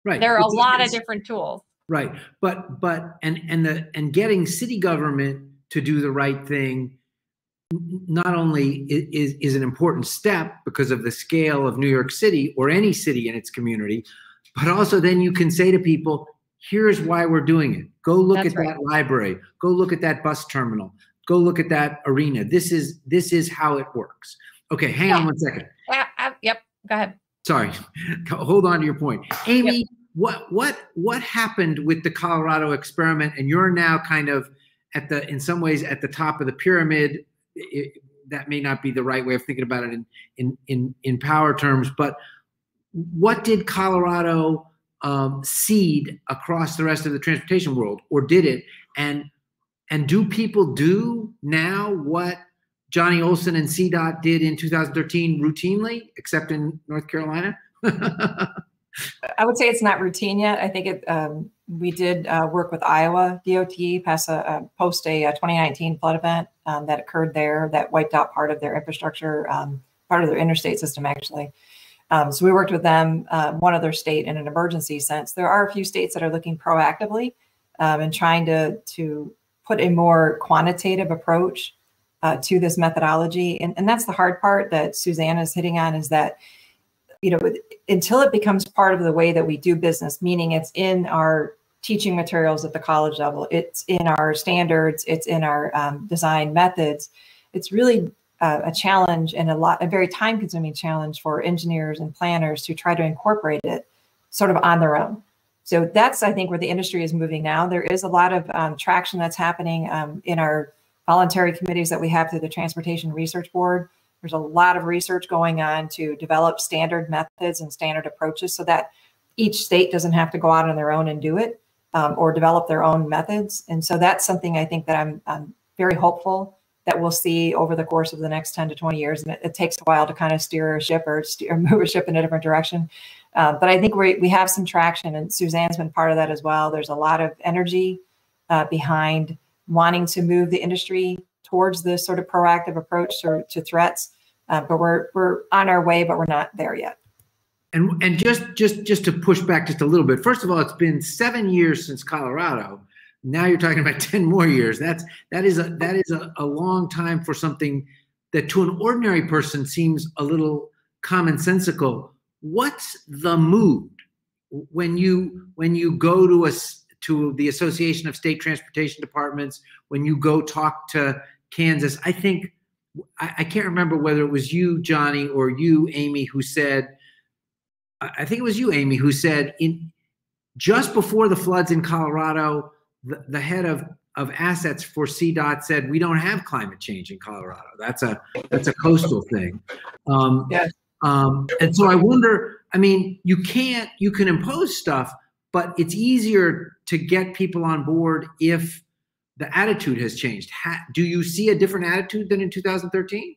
Speaker 6: are a lot of different tools.
Speaker 3: Right, but getting city government to do the right thing not only is an important step because of the scale of New York City or any city in its community, but also then you can say to people, here's why we're doing it. Go look at that library. Go look at that bus terminal. Go look at that arena. This is how it works. Okay, hang on one second.
Speaker 6: Yep, go ahead.
Speaker 3: Sorry, hold on to your point. Aimee, what happened with the Colorado experiment? And you're now kind of in some ways at the top of the pyramid. That may not be the right way of thinking about it in power terms, but what did Colorado seed across the rest of the transportation world, or did it? And do people do now what Johnny Olson and CDOT did in 2013 routinely, except in North Carolina?
Speaker 5: I would say it's not routine yet. I think we did work with Iowa DOT, post a 2019 flood event that occurred there that wiped out part of their infrastructure, part of their interstate system, actually. So we worked with them, one other state in an emergency sense. There are a few states that are looking proactively and trying to put a more quantitative approach to this methodology. And that's the hard part that Susanne is hitting on, is that, until it becomes part of the way that we do business, meaning it's in our teaching materials at the college level. It's in our standards. It's in our design methods. It's really a challenge and a very time-consuming challenge for engineers and planners to try to incorporate it sort of on their own. So that's, I think, where the industry is moving now. There is a lot of traction that's happening in our voluntary committees that we have through the Transportation Research Board. There's a lot of research going on to develop standard methods and standard approaches so that each state doesn't have to go out on their own and do it or develop their own methods. And so that's something I think that I'm very hopeful that we'll see over the course of the next 10 to 20 years. And it takes a while to kind of steer a ship or move a ship in a different direction. But I think we have some traction, and Suzanne's been part of that as well. There's a lot of energy behind wanting to move the industry towards this sort of proactive approach to threats. But we're on our way, but we're not there yet.
Speaker 3: And just to push back just a little bit. First of all, it's been 7 years since Colorado. Now you're talking about 10 more years. That is a long time for something that to an ordinary person seems a little commonsensical. What's the mood when you go to the Association of State Transportation Departments, when you go talk to Kansas? I think I can't remember whether it was you, Johnny, or you, Aimee, who said. I think it was you, Aimee, who said just before the floods in Colorado, the head of assets for CDOT said, we don't have climate change in Colorado. That's a coastal thing.
Speaker 5: Yes.
Speaker 3: And so I wonder, I mean, you can impose stuff, but it's easier to get people on board if the attitude has changed. Do you see a different attitude than in 2013?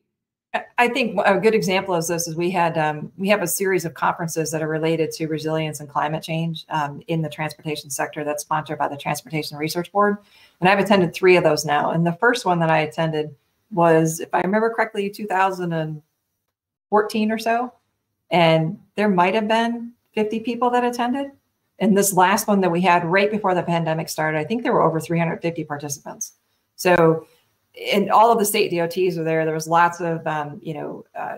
Speaker 5: I think a good example of this is we have a series of conferences that are related to resilience and climate change in the transportation sector that's sponsored by the Transportation Research Board. And I've attended 3 of those now. And the first one that I attended was, if I remember correctly, 2014 or so. And there might have been 50 people that attended. And this last one that we had right before the pandemic started, I think there were over 350 participants. So, and all of the state DOTs were there. There was lots of,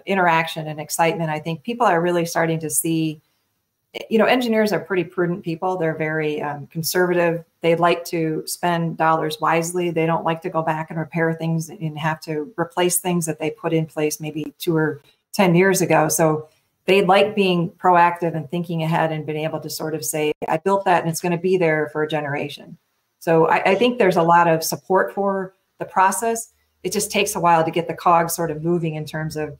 Speaker 5: interaction and excitement. I think people are really starting to see, engineers are pretty prudent people. They're very conservative. They like to spend dollars wisely. They don't like to go back and repair things and have to replace things that they put in place maybe 2 or 10 years ago. So they like being proactive and thinking ahead and being able to sort of say, I built that and it's going to be there for a generation. So I think there's a lot of support for the process. It just takes a while to get the cogs sort of moving in terms of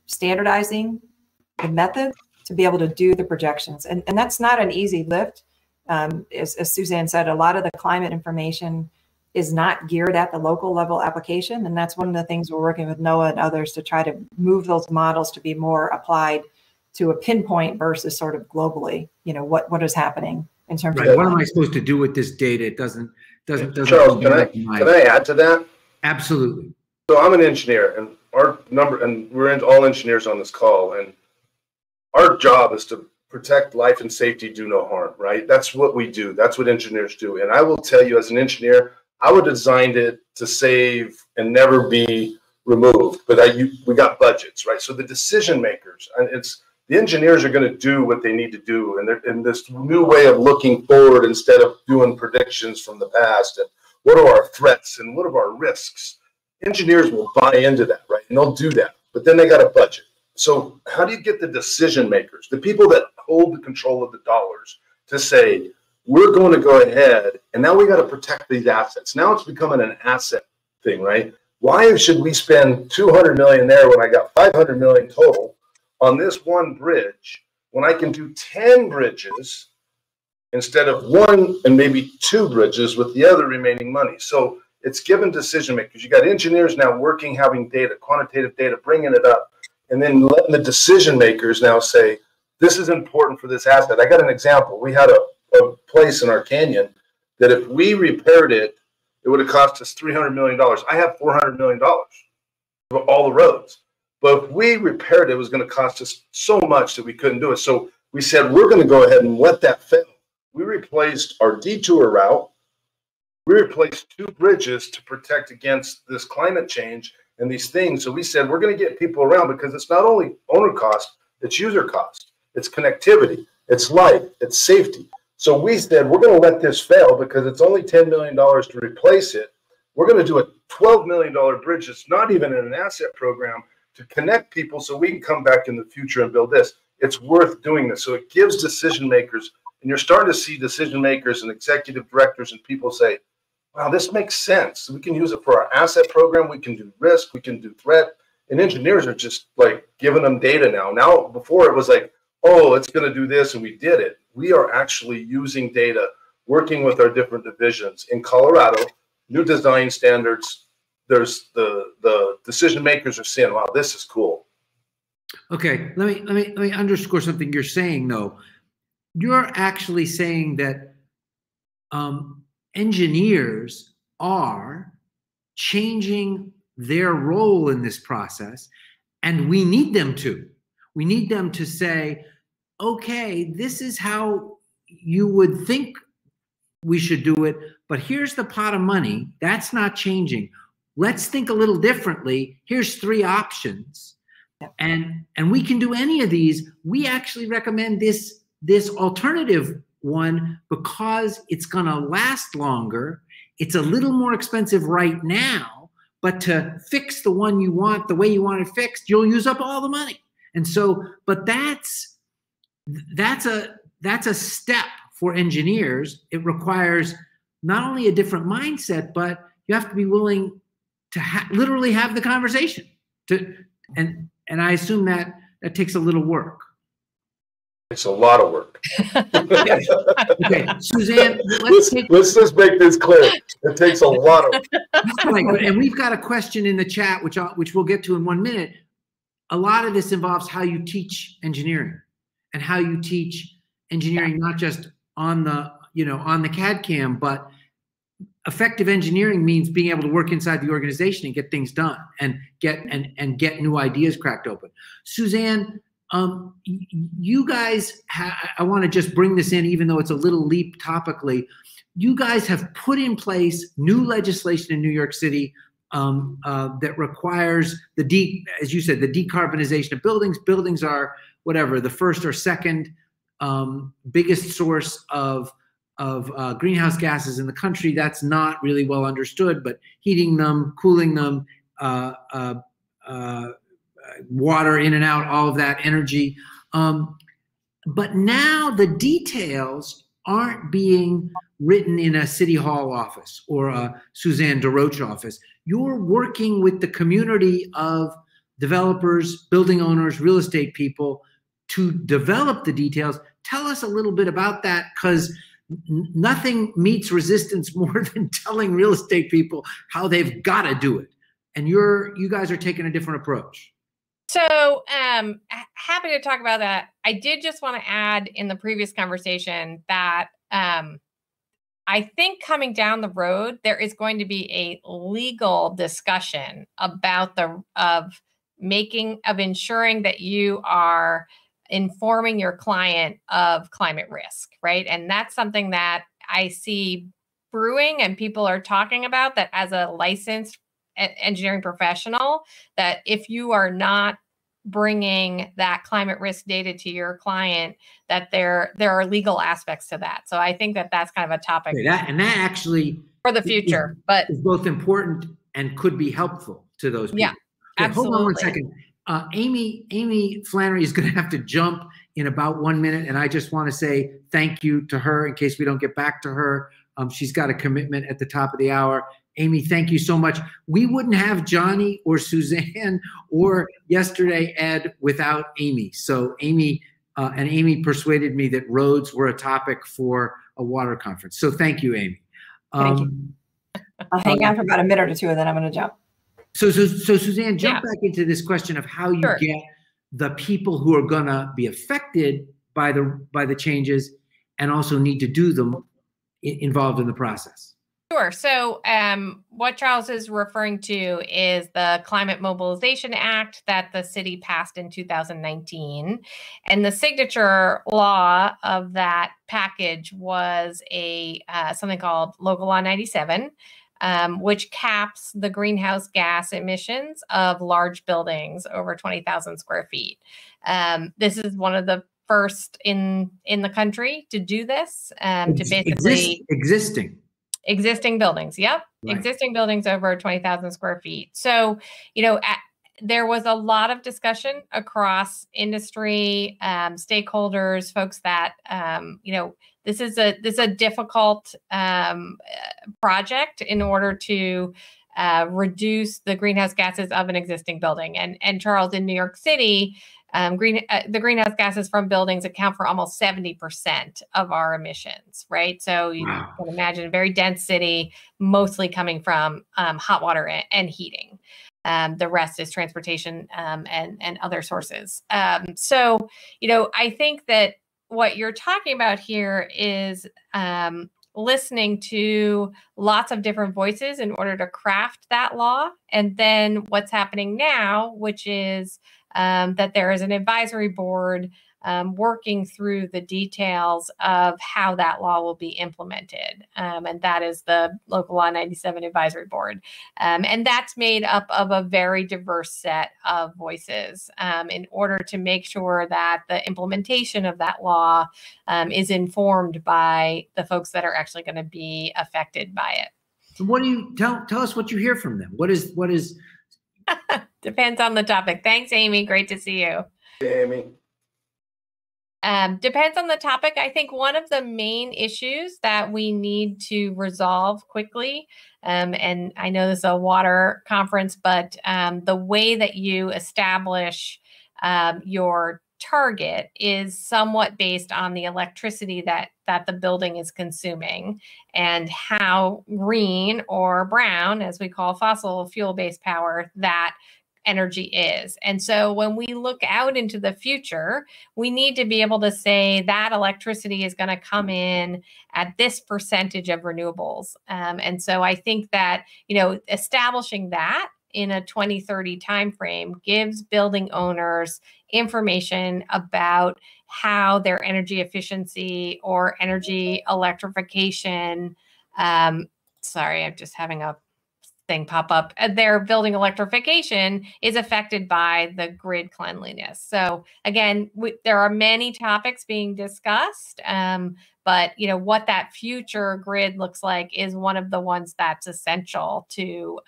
Speaker 5: standardizing the method to be able to do the projections. And that's not an easy lift. As Suzanne said, a lot of the climate information is not geared at the local level application. And that's one of the things we're working with NOAA and others to try to move those models to be more applied to a pinpoint versus sort of globally, what is happening in terms of
Speaker 3: what am I supposed to do with this data? It doesn't
Speaker 4: Charles, can I add to that?
Speaker 3: Absolutely.
Speaker 4: So I'm an engineer, and we're all engineers on this call, and our job is to protect life and safety, do no harm, right? That's what we do. That's what engineers do. And I will tell you, as an engineer, I would have designed it to save and never be removed, but we got budgets, right? So the decision makers, and the engineers are going to do what they need to do, and they're in this new way of looking forward instead of doing predictions from the past. And what are our threats and what are our risks? Engineers will buy into that, right? And they'll do that, but then they got a budget. So how do you get the decision makers, the people that hold the control of the dollars, to say, we're going to go ahead and now we got to protect these assets. Now it's becoming an asset thing, right? Why should we spend $200 million there when I got $500 million total on this one bridge when I can do 10 bridges instead of 1 and maybe 2 bridges with the other remaining money? So it's given decision makers. You got engineers now working, having data, quantitative data, bringing it up, and then letting the decision makers now say, this is important for this asset. I got an example. We had a place in our canyon that if we repaired it, it would have cost us $300 million. I have $400 million for all the roads. But if we repaired it, it was going to cost us so much that we couldn't do it. So we said, we're going to go ahead and let that fail. We replaced our detour route. We replaced 2 bridges to protect against this climate change and these things. So we said, we're going to get people around, because it's not only owner cost, it's user cost. It's connectivity. It's life. It's safety. So we said, we're going to let this fail because it's only $10 million to replace it. We're going to do a $12 million bridge that's not even in an asset program to connect people so we can come back in the future and build this. It's worth doing this. So it gives decision makers, and you're starting to see decision makers and executive directors and people say, wow, this makes sense. We can use it for our asset program. We can do risk. We can do threat. And engineers are just like giving them data now. Now, before it was like, oh, it's going to do this, and we did it. We are actually using data, working with our different divisions. In Colorado, new design standards, there's the decision makers are saying, wow, this is cool.
Speaker 3: Okay, let me underscore something you're saying, though. You're actually saying that engineers are changing their role in this process, and we need them to. We need them to say, okay, this is how you would think we should do it, but here's the pot of money. That's not changing. Let's think a little differently. Here's 3 options. And we can do any of these. We actually recommend this alternative one because it's going to last longer. It's a little more expensive right now, but to fix the one you want the way you want it fixed, you'll use up all the money. And so, but that's a step for engineers. It requires not only a different mindset, but you have to be willing to literally have the conversation. And I assume that takes a little work.
Speaker 4: It's a lot of work.
Speaker 3: Okay, Susanne,
Speaker 4: let's just make this clear. It takes a lot of work.
Speaker 3: Right, and we've got a question in the chat, which we'll get to in 1 minute. A lot of this involves how you teach engineering and how you teach engineering, not just on the CAD CAM, but effective engineering means being able to work inside the organization and get things done and get new ideas cracked open. Susanne, you guys, I want to just bring this in, even though it's a little leap topically. You guys have put in place new legislation in New York City that requires as you said, the decarbonization of buildings. Buildings are whatever the first or second biggest source of greenhouse gases in the country. That's not really well understood, but heating them, cooling them, water in and out, all of that energy. But now the details aren't being written in a city hall office or a Susanne DesRoches office. You're working with the community of developers, building owners, real estate people to develop the details. Tell us a little bit about that, because nothing meets resistance more than telling real estate people how they've got to do it. And you guys are taking a different approach.
Speaker 6: So happy to talk about that. I did just want to add in the previous conversation that I think coming down the road, there is going to be a legal discussion about ensuring that you are informing your client of climate risk, right? And that's something that I see brewing and people are talking about, that as a licensed engineering professional, that if you are not bringing that climate risk data to your client, that there are legal aspects to that. So I think that that's kind of a topic
Speaker 3: that actually
Speaker 6: for the future, but
Speaker 3: is both important and could be helpful to those people.
Speaker 6: Yeah,
Speaker 3: okay,
Speaker 6: absolutely.
Speaker 3: Hold on 1 second. Aimee Flannery is going to have to jump in about 1 minute, and I just want to say thank you to her in case we don't get back to her. She's got a commitment at the top of the hour. Aimee, thank you so much. We wouldn't have Johnny or Susanne or yesterday Ed without Aimee. So Aimee and Aimee persuaded me that roads were a topic for a water conference. So thank you, Aimee.
Speaker 5: Thank you. I'll hang on for about a minute or two, and then I'm going to jump.
Speaker 3: So Susanne, jump back into this question of how you get the people who are going to be affected by the changes and also need to do them involved in the process.
Speaker 6: Sure. So what Charles is referring to is the Climate Mobilization Act that the city passed in 2019. And the signature law of that package was something called Local Law 97, which caps the greenhouse gas emissions of large buildings over 20,000 square feet. This is one of the first in the country to do this, to basically existing buildings. Yep. Right. Existing buildings over 20,000 square feet. So, there was a lot of discussion across industry, stakeholders, folks that, this is a difficult project in order to reduce the greenhouse gases of an existing building. And Charles, in New York City, the greenhouse gases from buildings account for almost 70% of our emissions, right? So you can imagine a very dense city, mostly coming from hot water and heating. The rest is transportation and other sources. So, I think that what you're talking about here is listening to lots of different voices in order to craft that law. And then what's happening now, which is that there is an advisory board working through the details of how that law will be implemented. And that is the Local Law 97 Advisory Board. And that's made up of a very diverse set of voices in order to make sure that the implementation of that law is informed by the folks that are actually going to be affected by it.
Speaker 3: So what do you tell us what you hear from them? What is
Speaker 6: Depends on the topic. Thanks, Aimee. Great to see you.
Speaker 4: Hey, Aimee.
Speaker 6: Depends on the topic. I think one of the main issues that we need to resolve quickly, and I know this is a water conference, but the way that you establish your target is somewhat based on the electricity that the building is consuming and how green or brown, as we call fossil fuel-based power, that energy is. And so when we look out into the future, we need to be able to say that electricity is going to come in at this percentage of renewables. And so I think that, establishing that in a 2030 timeframe gives building owners information about how their energy efficiency or energy electrification, sorry, I'm just having a thing pop up, their building electrification is affected by the grid cleanliness. So again, there are many topics being discussed, but what that future grid looks like is one of the ones that's essential to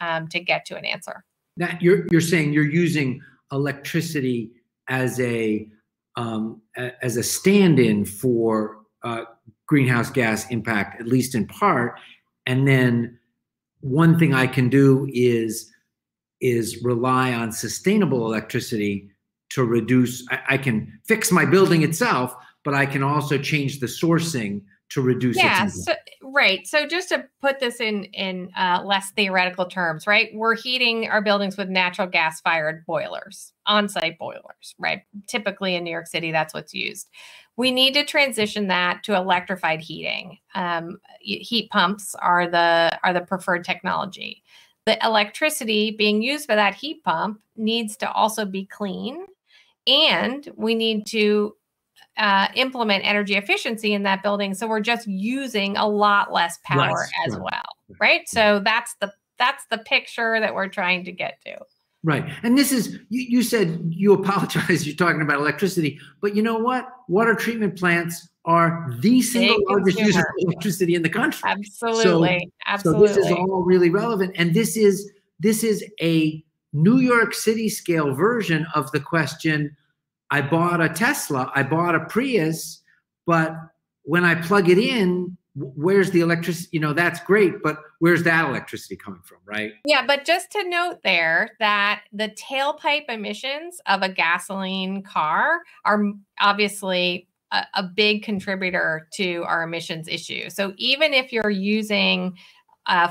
Speaker 6: get to an answer.
Speaker 3: Now you're saying you're using electricity as a stand-in for greenhouse gas impact, at least in part, and then one thing I can do is rely on sustainable electricity to reduce. I can fix my building itself, but I can also change the sourcing to reduce.
Speaker 6: Yeah, right. So just to put this in less theoretical terms, right? We're heating our buildings with natural gas-fired boilers, on-site boilers, right? Typically in New York City, that's what's used. We need to transition that to electrified heating. Heat pumps are the preferred technology. The electricity being used by that heat pump needs to also be clean, and we need to implement energy efficiency in that building, so we're just using a lot less power as well, right? So that's the picture that we're trying to get to.
Speaker 3: Right. And this is, you said you apologize, you're talking about electricity, but you know what? Water treatment plants are the single largest user of electricity in the country.
Speaker 6: Absolutely. Absolutely.
Speaker 3: So this is all really relevant. And this is a New York City scale version of the question, I bought a Tesla, I bought a Prius, but when I plug it in, where's the electricity? That's great, but where's that electricity coming from, right?
Speaker 6: Yeah, but just to note there that the tailpipe emissions of a gasoline car are obviously a big contributor to our emissions issue. So even if you're using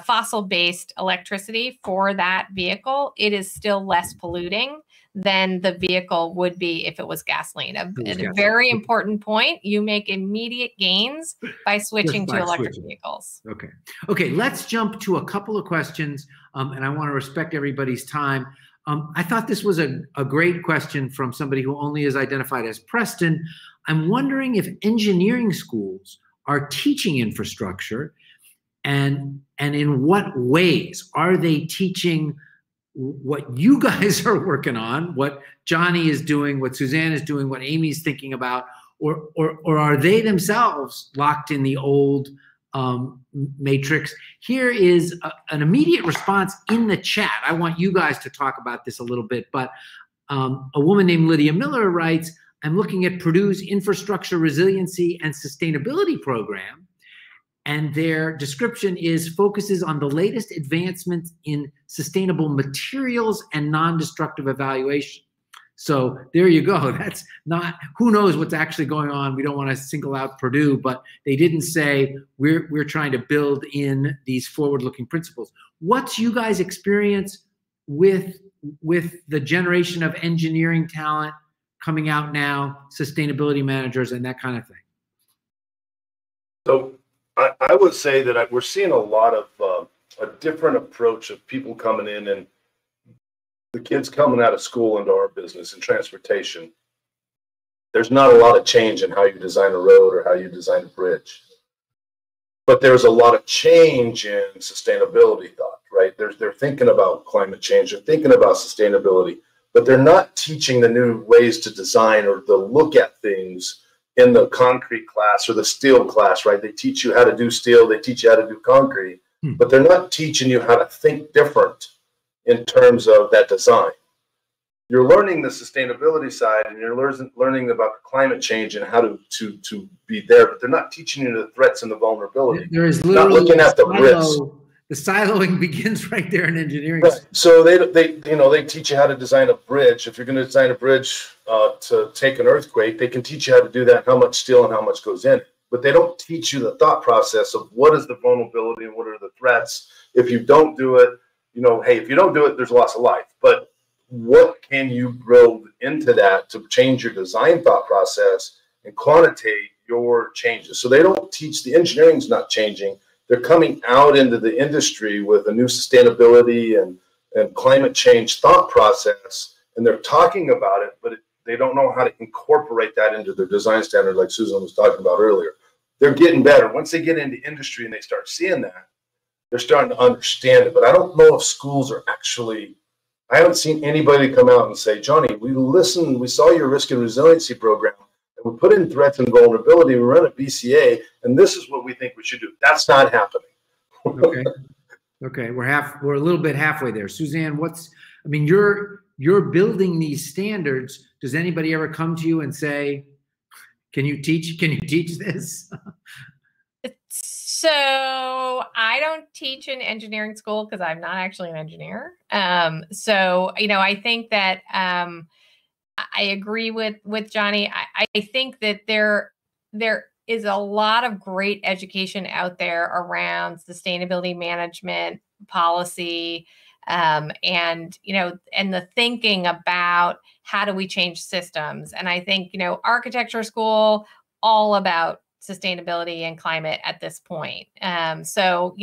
Speaker 6: fossil-based electricity for that vehicle, it is still less polluting than the vehicle would be if it was gasoline. A very important point, you make immediate gains by switching to electric vehicles.
Speaker 3: Okay, let's jump to a couple of questions, and I want to respect everybody's time. I thought this was a great question from somebody who only is identified as Preston. I'm wondering if engineering schools are teaching infrastructure, and in what ways are they teaching what you guys are working on, what Johnny is doing, what Susanne is doing, what Aimee's thinking about, or are they themselves locked in the old matrix? Here is an immediate response in the chat. I want you guys to talk about this a little bit, but a woman named Lydia Miller writes, I'm looking at Purdue's Infrastructure Resiliency and Sustainability program, and their description focuses on the latest advancements in sustainable materials and non-destructive evaluation. So there you go. That's not, who knows what's actually going on. We don't want to single out Purdue, but they didn't say we're trying to build in these forward-looking principles. What's you guys' experience with the generation of engineering talent coming out now, sustainability managers and that kind of thing?
Speaker 4: So I would say that we're seeing a lot of a different approach of people coming in, and the kids coming out of school into our business in transportation. There's not a lot of change in how you design a road or how you design a bridge, but there's a lot of change in sustainability thought, right? They're thinking about climate change, they're thinking about sustainability, but they're not teaching the new ways to design or to look at things in the concrete class or the steel class, right? They teach you how to do steel, they teach you how to do concrete, but they're not teaching you how to think different in terms of that design. You're learning the sustainability side, and you're learning about the climate change and how to be there, but they're not teaching you the threats and the vulnerability.
Speaker 3: There is literally
Speaker 4: not looking at the risk.
Speaker 3: The siloing begins right there in engineering.
Speaker 4: Right. So they teach you how to design a bridge. If you're going to design a bridge to take an earthquake, they can teach you how to do that, how much steel and how much goes in it. But they don't teach you the thought process of what is the vulnerability and what are the threats. If you don't do it, hey, if you don't do it, there's loss of life. But what can you build into that to change your design thought process and quantitate your changes? So they don't teach, the engineering's not changing. They're coming out into the industry with a new sustainability and climate change thought process, and they're talking about it, but they don't know how to incorporate that into their design standard like Susan was talking about earlier. They're getting better. Once they get into industry and they start seeing that, they're starting to understand it. But I don't know if schools are actually, I haven't seen anybody come out and say, Johnny, we listened, we saw your risk and resiliency program, and we put in threats and vulnerability, we run a BCA, and this is what we think we should do. That's not happening.
Speaker 3: Okay, we're a little bit halfway there. Susanne, you're building these standards. Does anybody ever come to you and say, can you teach this?
Speaker 6: So I don't teach in engineering school because I'm not actually an engineer. So, I think that I agree with Johnny. I think that there is a lot of great education out there around sustainability management policy, and the thinking about how do we change systems. And I think, architecture school, all about sustainability and climate at this point. So,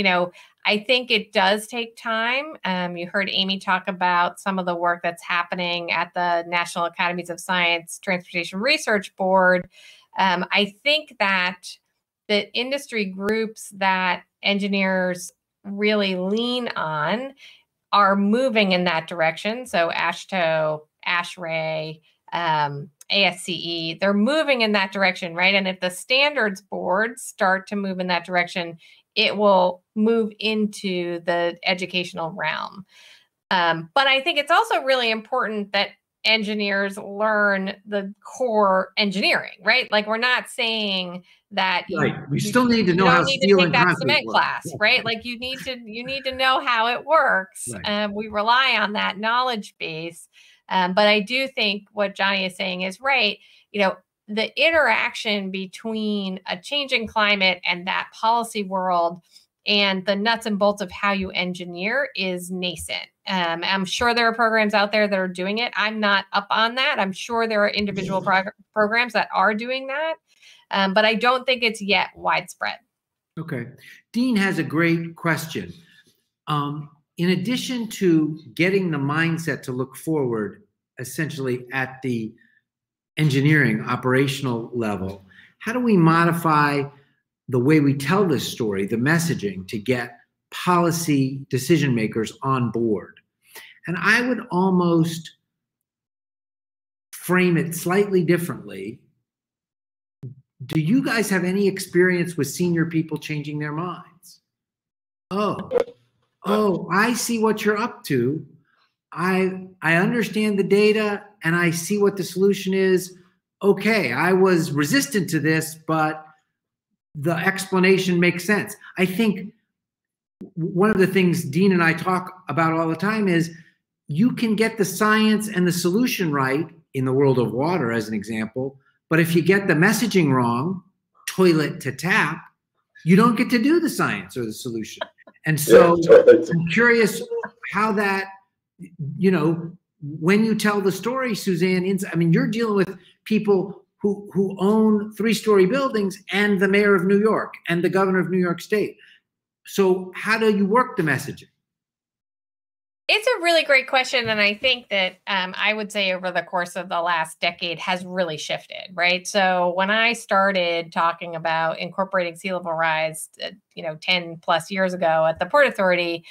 Speaker 6: I think it does take time. You heard Aimee talk about some of the work that's happening at the National Academies of Science Transportation Research Board. I think that the industry groups that engineers really lean on are moving in that direction. So AASHTO, ASHRAE, ASCE, they're moving in that direction, right? And if the standards boards start to move in that direction, it will move into the educational realm. But I think it's also really important that engineers learn the core engineering, right? Like, we're not saying that
Speaker 3: we still need to know how steel and concrete
Speaker 6: cement
Speaker 3: work.
Speaker 6: class, right? Like, you need to know how it works.
Speaker 3: Right.
Speaker 6: We rely on that knowledge base. But I do think what Johnny is saying is right. The interaction between a changing climate and that policy world and the nuts and bolts of how you engineer is nascent. I'm sure there are programs out there that are doing it. I'm not up on that. I'm sure there are individual programs that are doing that. But I don't think it's yet widespread.
Speaker 3: Okay. Dean has a great question. In addition to getting the mindset to look forward, essentially at the engineering operational level, how do we modify the way we tell this story, the messaging, to get policy decision makers on board? And I would almost frame it slightly differently do you guys have any experience with senior people changing their minds? Oh, I see what you're up to. I understand the data and I see what the solution is. Okay, I was resistant to this, but the explanation makes sense. I think one of the things Dean and I talk about all the time is you can get the science and the solution right in the world of water, as an example, but if you get the messaging wrong, toilet to tap, you don't get to do the science or the solution. And so I'm curious how that, you know, when you tell the story, Susanne, I mean, you're dealing with people who own 3-story buildings and the mayor of New York and the governor of New York State. So how do you work the messaging?
Speaker 6: It's a really great question. And I think that I would say over the course of the last decade has really shifted, right? So when I started talking about incorporating sea level rise, 10 plus years ago at the Port Authority,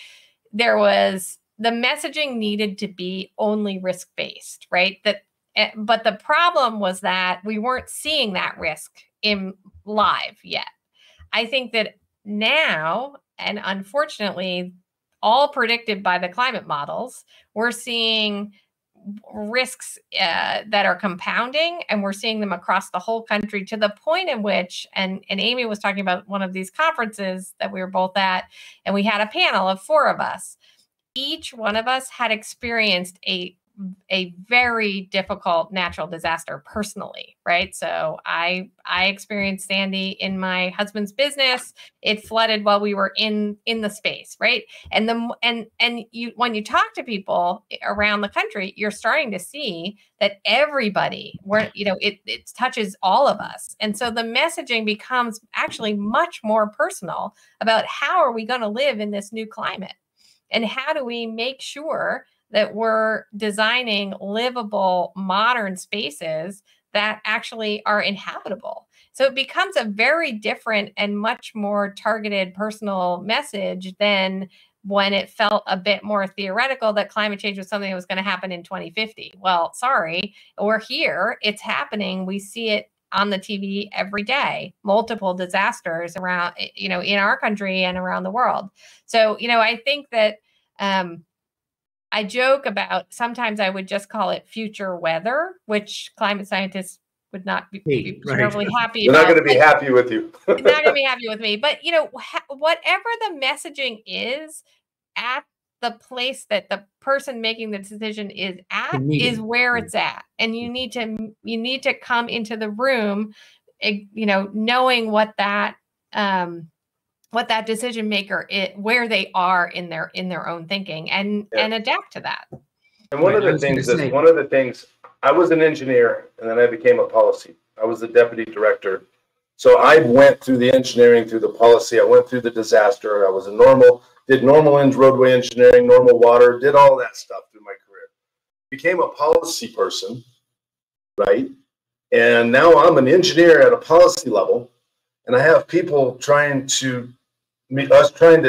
Speaker 6: there was the messaging needed to be only risk-based, right? But the problem was that we weren't seeing that risk in live yet. I think that now, and unfortunately, all predicted by the climate models, we're seeing risks that are compounding, and we're seeing them across the whole country to the point in which, and Aimee was talking about one of these conferences that we were both at, and we had a panel of 4 of us. Each one of us had experienced a very difficult natural disaster personally, right? So I experienced Sandy in my husband's business. It flooded while we were in the space, right? And when you talk to people around the country, you're starting to see that everybody, it touches all of us. And so the messaging becomes actually much more personal about how are we going to live in this new climate? And how do we make sure that we're designing livable, modern spaces that actually are inhabitable? So it becomes a very different and much more targeted personal message than when it felt a bit more theoretical that climate change was something that was going to happen in 2050. Well, sorry, we're here. It's happening. We see it on the TV every day, multiple disasters around, in our country and around the world. So, I think that I joke about sometimes I would just call it future weather, which climate scientists would not be terribly happy about.
Speaker 4: They're not going to be happy with you.
Speaker 6: They're not going to be happy with me. But, whatever the messaging is at the place that the person making the decision is at is where it's at. And you need to come into the room, knowing what that decision maker where they are in their own thinking and adapt to that.
Speaker 4: And one of the things, I was an engineer and then I became a policy. I was the deputy director. So I went through the engineering, through the policy. I went through the disaster. I was did normal roadway engineering, normal water, did all that stuff through my career. Became a policy person, right? And now I'm an engineer at a policy level. And I have people trying to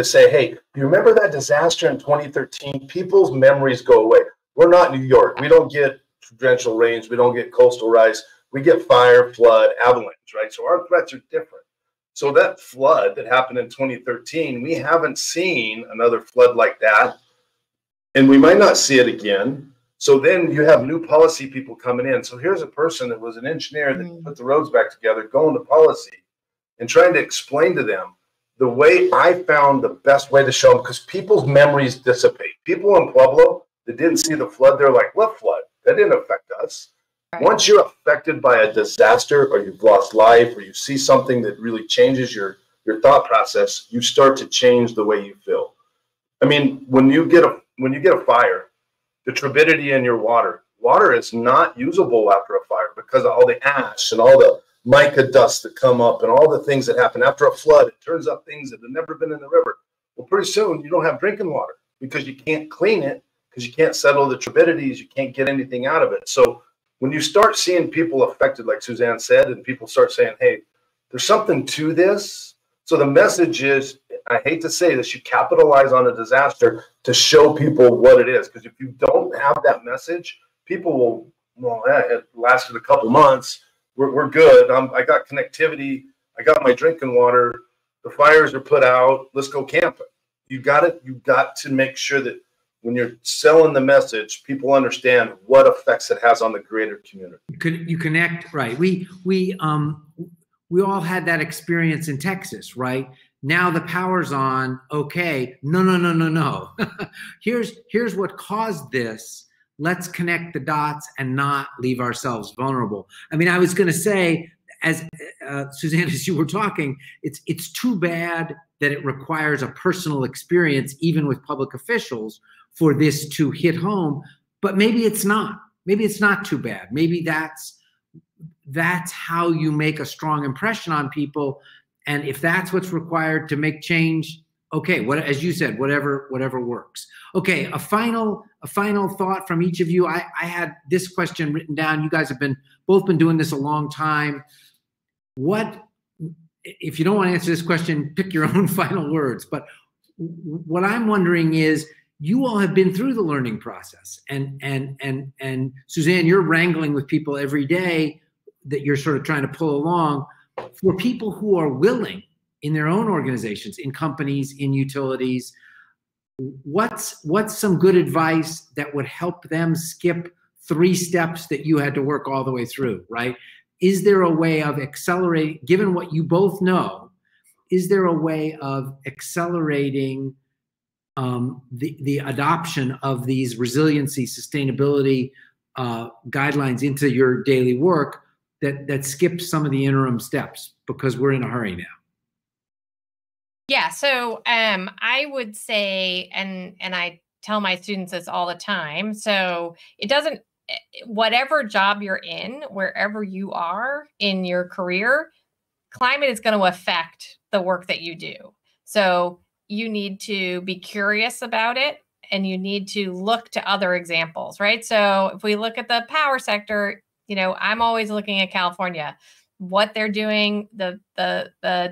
Speaker 4: say, hey, you remember that disaster in 2013? People's memories go away. We're not New York. We don't get torrential rains. We don't get coastal rise. We get fire, flood, avalanche, right? So our threats are different. So that flood that happened in 2013, we haven't seen another flood like that. And we might not see it again. So then you have new policy people coming in. So here's a person that was an engineer that put the roads back together, going to policy and trying to explain to them the way I found the best way to show them, because people's memories dissipate. People in Pueblo that didn't see the flood, they're like, what flood? That didn't affect us. Right. Once you're affected by a disaster or you've lost life or you see something that really changes your thought process, you start to change the way you feel. I mean, when you get a fire, the turbidity in your water is not usable after a fire because of all the ash and all the mica dust that come up and all the things that happen after a flood. It turns up things that have never been in the river. Well, pretty soon you don't have drinking water because you can't clean it, because you can't settle the turbidities, you can't get anything out of it. So when you start seeing people affected, like Susanne said, and people start saying, hey, there's something to this. So the message is, I hate to say this, you capitalize on a disaster to show people what it is. Because if you don't have that message, people will, well, it lasted a couple months. we're good. I got connectivity. I got my drinking water. The fires are put out. Let's go camping. You got to make sure that when you're selling the message, people understand what effects it has on the greater community.
Speaker 3: You connect, right? We all had that experience in Texas, right? Now the power's on. Okay, no. Here's what caused this. Let's connect the dots and not leave ourselves vulnerable. I mean, I was going to say, as Susanne, as you were talking, it's too bad that it requires a personal experience, even with public officials, for this to hit home. But maybe it's not. Maybe it's not too bad. Maybe that's how you make a strong impression on people. And if that's what's required to make change, okay, as you said, whatever works. Okay, a final thought from each of you. I had this question written down. You guys have both been doing this a long time. If you don't want to answer this question, pick your own final words. But what I'm wondering is, you all have been through the learning process, and Susanne, you're wrangling with people every day that you're sort of trying to pull along. For people who are willing in their own organizations, in companies, in utilities, what's some good advice that would help them skip 3 steps that you had to work all the way through, right? Is there a way of accelerating, given what you both know, is there a way of accelerating the adoption of these resiliency, sustainability guidelines into your daily work that skips some of the interim steps, because we're in a hurry now?
Speaker 6: Yeah, so I would say, and I tell my students this all the time, so it doesn't, whatever job you're in, wherever you are in your career, climate is going to affect the work that you do. So you need to be curious about it, and you need to look to other examples, right? So if we look at the power sector, I'm always looking at California, what they're doing, the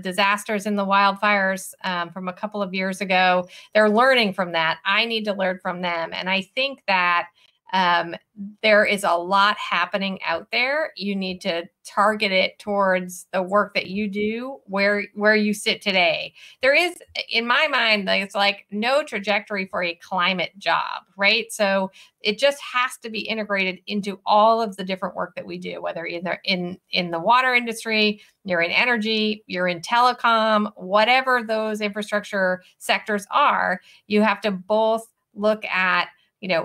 Speaker 6: disasters in the wildfires from a couple of years ago. They're learning from that. I need to learn from them. And I think that there is a lot happening out there. You need to target it towards the work that you do, where you sit today. There is, in my mind, it's like no trajectory for a climate job, right? So it just has to be integrated into all of the different work that we do, whether either in the water industry, you're in energy, you're in telecom, whatever those infrastructure sectors are, you have to both look at,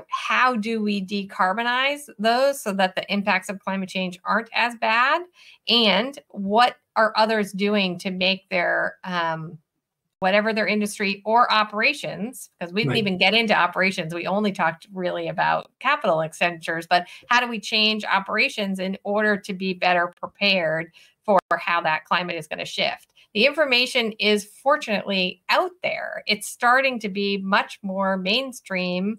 Speaker 6: how do we decarbonize those so that the impacts of climate change aren't as bad? And what are others doing to make their, whatever their industry or operations, because we didn't even get into operations. We only talked really about capital expenditures, but how do we change operations in order to be better prepared for how that climate is going to shift? The information is fortunately out there. It's starting to be much more mainstream,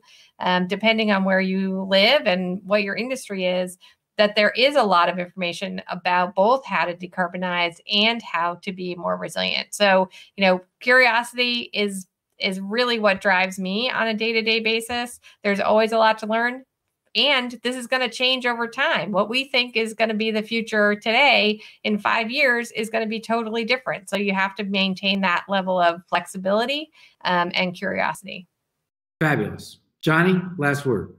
Speaker 6: depending on where you live and what your industry is, that there is a lot of information about both how to decarbonize and how to be more resilient. So, curiosity is really what drives me on a day-to-day basis. There's always a lot to learn. And this is going to change over time. What we think is going to be the future today in 5 years is going to be totally different. So you have to maintain that level of flexibility and curiosity.
Speaker 3: Fabulous. Johnny, last word.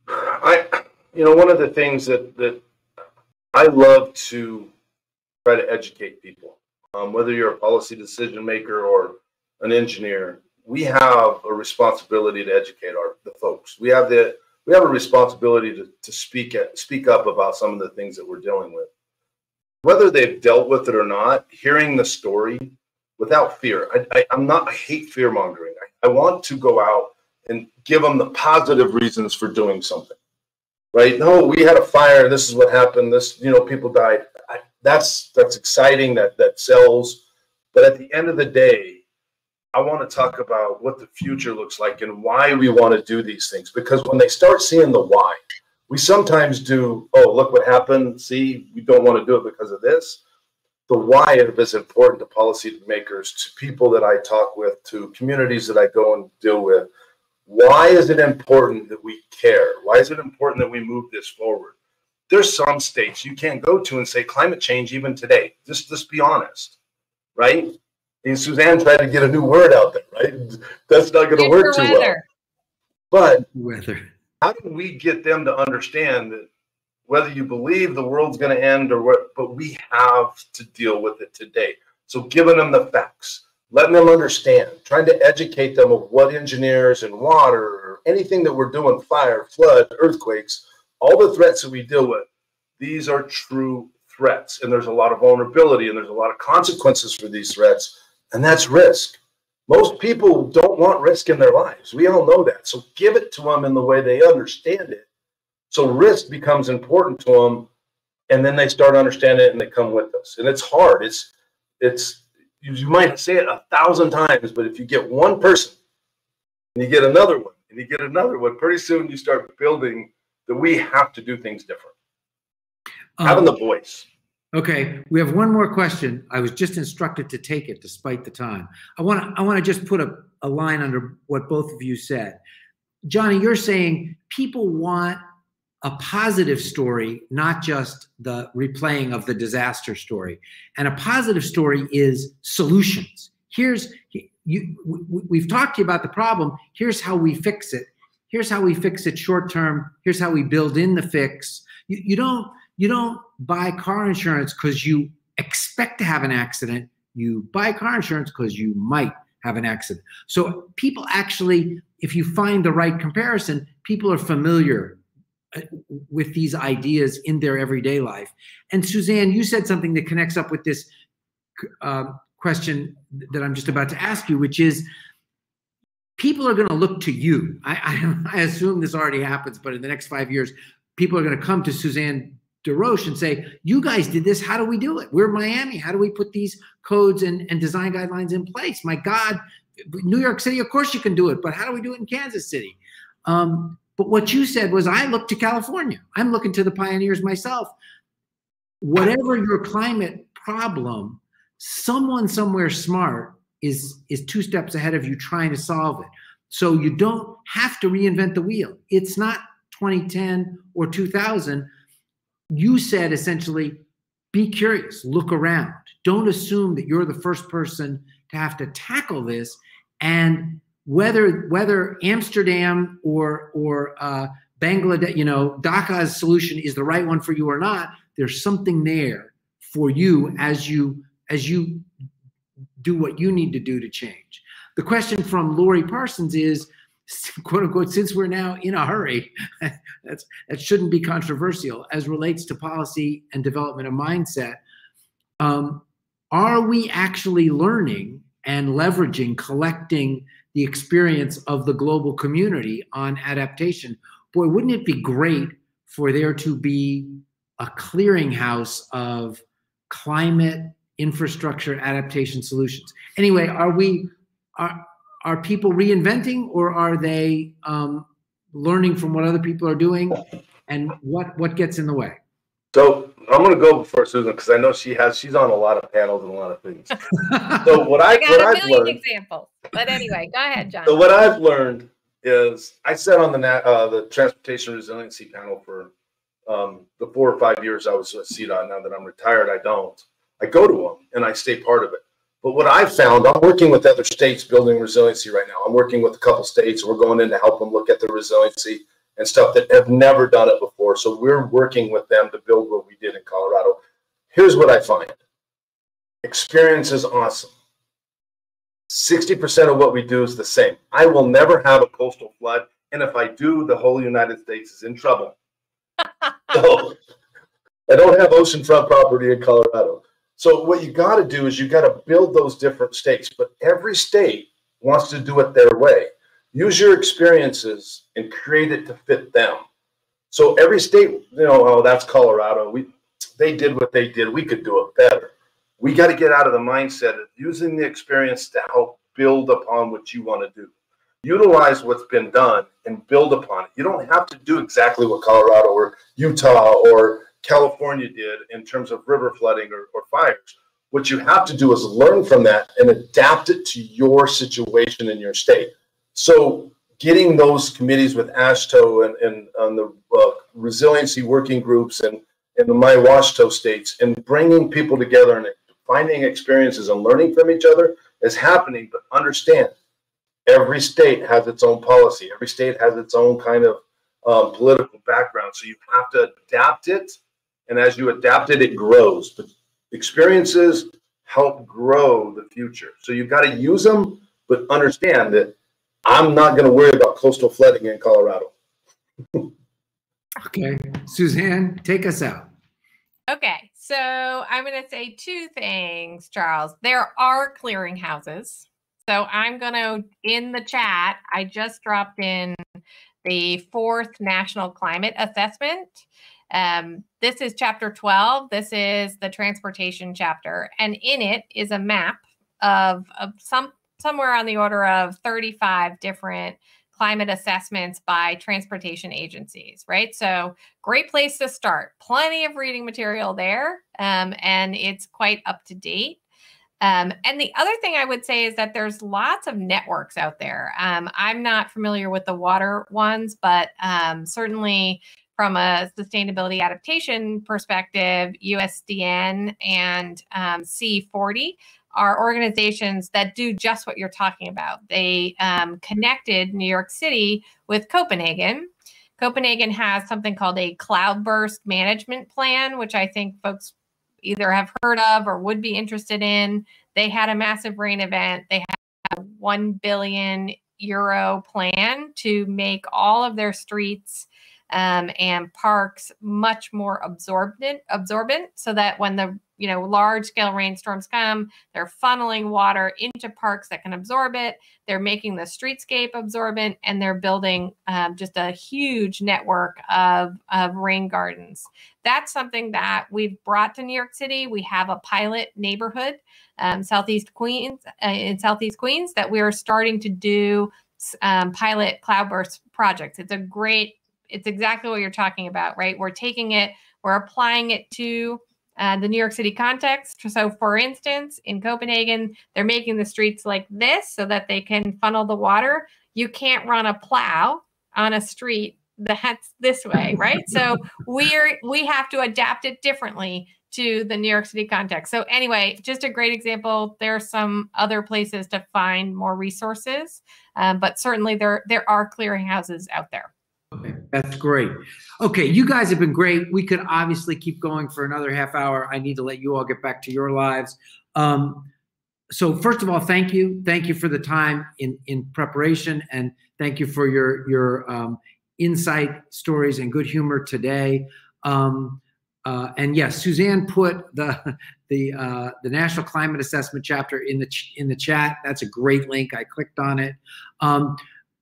Speaker 4: One of the things that I love to try to educate people, whether you're a policy decision maker or an engineer, we have a responsibility to educate the folks. We have a responsibility to speak up about some of the things that we're dealing with. Whether they've dealt with it or not, hearing the story without fear. I hate fear mongering. I want to go out and give them the positive reasons for doing something, right? No, we had a fire. This is what happened. People died. That's exciting. That sells. But at the end of the day, I want to talk about what the future looks like and why we want to do these things. Because when they start seeing the why, we sometimes do, oh, look what happened. See, we don't want to do it because of this. The why is important to policymakers, to people that I talk with, to communities that I go and deal with. Why is it important that we care? Why is it important that we move this forward? There's some states you can't go to and say climate change even today. Just be honest, right? And Susanne tried to get a new word out there, right? That's not going to work too well. But how do we get them to understand that whether you believe the world's going to end or what, but we have to deal with it today. So giving them the facts, letting them understand, trying to educate them of what engineers and water or anything that we're doing, fire, flood, earthquakes, all the threats that we deal with, these are true threats. And there's a lot of vulnerability and there's a lot of consequences for these threats. And that's risk. Most people don't want risk in their lives. We all know that. So give it to them in the way they understand it. So risk becomes important to them, and then they start understanding it and they come with us. And it's hard. It's you might say it 1,000 times, but if you get one person and you get another one and you get another one, pretty soon you start building that we have to do things different. Having the voice.
Speaker 3: Okay, we have one more question. I was just instructed to take it despite the time. I want to just put a line under what both of you said. Johnny, you're saying people want a positive story, not just the replaying of the disaster story. And a positive story is solutions. We've talked to you about the problem. Here's how we fix it. Here's how we fix it short term. Here's how we build in the fix. You don't buy car insurance because you expect to have an accident. You buy car insurance because you might have an accident. So people actually, if you find the right comparison, people are familiar with these ideas in their everyday life. And Susanne, you said something that connects up with this question that I'm just about to ask you, which is people are going to look to you. I assume this already happens, but in the next 5 years, people are going to come to Susanne DesRoches and say, you guys did this. How do we do it? We're Miami. How do we put these codes and design guidelines in place? My God, New York City, of course you can do it, but how do we do it in Kansas City? But what you said was, I look to California. I'm looking to the pioneers myself. Whatever your climate problem, someone somewhere smart is 2 steps ahead of you trying to solve it. So you don't have to reinvent the wheel. It's not 2010 or 2000. You said essentially, be curious, look around. Don't assume that you're the first person to have to tackle this. And whether Amsterdam or Bangladesh, Dhaka's solution is the right one for you or not, there's something there for you as you do what you need to do to change. The question from Lori Parsons is, quote unquote, since we're now in a hurry, that shouldn't be controversial as relates to policy and development of mindset. Are we actually learning and leveraging, collecting the experience of the global community on adaptation? Boy, wouldn't it be great for there to be a clearinghouse of climate infrastructure adaptation solutions? Anyway, are people reinventing, or are they learning from what other people are doing, and what gets in the way?
Speaker 4: So I'm going to go before Susan, because I know she's on a lot of panels and a lot of things. So I've learned
Speaker 6: examples, but anyway, go ahead, John.
Speaker 4: So what I've learned is, I sat on the Transportation Resiliency panel for the 4 or 5 years I was at CDOT. Now that I'm retired, I don't. I go to them and I stay part of it. But what I've found, I'm working with other states building resiliency right now. I'm working with a couple states. We're going in to help them look at the resiliency and stuff that have never done it before. So we're working with them to build what we did in Colorado. Here's what I find. Experience is awesome. 60% of what we do is the same. I will never have a coastal flood. And if I do, the whole United States is in trouble. So I don't have oceanfront property in Colorado. So what you got to do is you got to build those different states. But every state wants to do it their way. Use your experiences and create it to fit them. So every state, oh, that's Colorado. They did what they did. We could do it better. We got to get out of the mindset of using the experience to help build upon what you want to do. Utilize what's been done and build upon it. You don't have to do exactly what Colorado or Utah or California did in terms of river flooding or fires. What you have to do is learn from that and adapt it to your situation in your state. So getting those committees with AASHTO and on the resiliency working groups and in the My WashTO states, and bringing people together and finding experiences and learning from each other is happening. But understand, every state has its own policy. Every state has its own kind of political background. So you have to adapt it. And as you adapt it, it grows. But experiences help grow the future. So you've got to use them, but understand that I'm not going to worry about coastal flooding in Colorado.
Speaker 3: Okay. Suzanne, take us out.
Speaker 6: Okay. So I'm going to say two things, Charles. There are clearinghouses. So I'm going to, in the chat, I just dropped in the 4th National Climate Assessment. This is chapter 12. This is the transportation chapter. And in it is a map of somewhere on the order of 35 different climate assessments by transportation agencies, right? So great place to start. Plenty of reading material there, and it's quite up to date. And the other thing I would say is that there's lots of networks out there. I'm not familiar with the water ones, but certainly from a sustainability adaptation perspective, USDN and C40 are organizations that do just what you're talking about. They connected New York City with Copenhagen. Copenhagen has something called a cloudburst management plan, which I think folks either have heard of or would be interested in. They had a massive rain event. They had a €1 billion plan to make all of their streets and parks much more absorbent, so that when the large scale rainstorms come, they're funneling water into parks that can absorb it. They're making the streetscape absorbent, and they're building just a huge network of rain gardens. That's something that we've brought to New York City. We have a pilot neighborhood, Southeast Queens, that we are starting to do pilot cloudburst projects. It's exactly what you're talking about, right? We're taking it, we're applying it to the New York City context. So for instance, in Copenhagen, they're making the streets like this so that they can funnel the water. You can't run a plow on a street that's this way, right? So we have to adapt it differently to the New York City context. So anyway, just a great example. There are some other places to find more resources, but certainly there are clearinghouses out there.
Speaker 3: Okay, that's great. Okay, you guys have been great. We could obviously keep going for another half hour. I need to let you all get back to your lives. So first of all, thank you. Thank you for the time in preparation, and thank you for your insight, stories, and good humor today. And yes, Suzanne put the National Climate Assessment chapter in the chat. That's a great link. I clicked on it.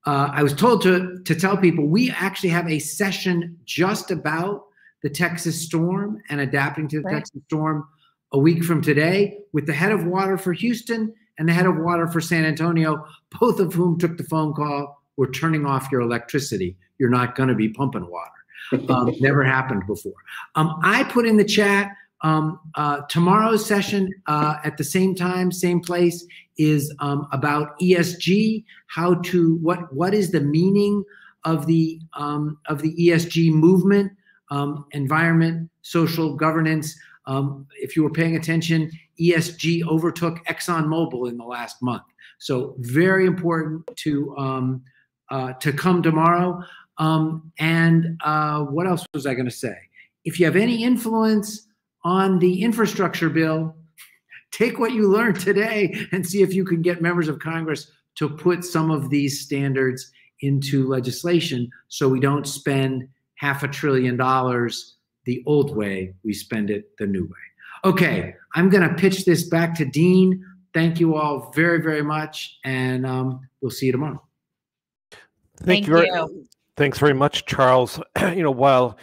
Speaker 3: I was told to tell people we actually have a session just about the Texas storm and adapting to the Texas storm a week from today with the head of water for Houston and the head of water for San Antonio, both of whom took the phone call. We're turning off your electricity. You're not going to be pumping water. Never happened before. I put in the chat tomorrow's session at the same time, same place, is about ESG. What is the meaning of the ESG movement, environment, social governance. If you were paying attention, ESG overtook ExxonMobil in the last month. So very important to come tomorrow. And what else was I going to say? If you have any influence on the infrastructure bill, take what you learned today and see if you can get members of Congress to put some of these standards into legislation so we don't spend $500 billion the old way, we spend it the new way. Okay, I'm going to pitch this back to Dean. Thank you all very, very much, and we'll see you tomorrow.
Speaker 6: Thank you.
Speaker 1: Thanks very much, Charles. While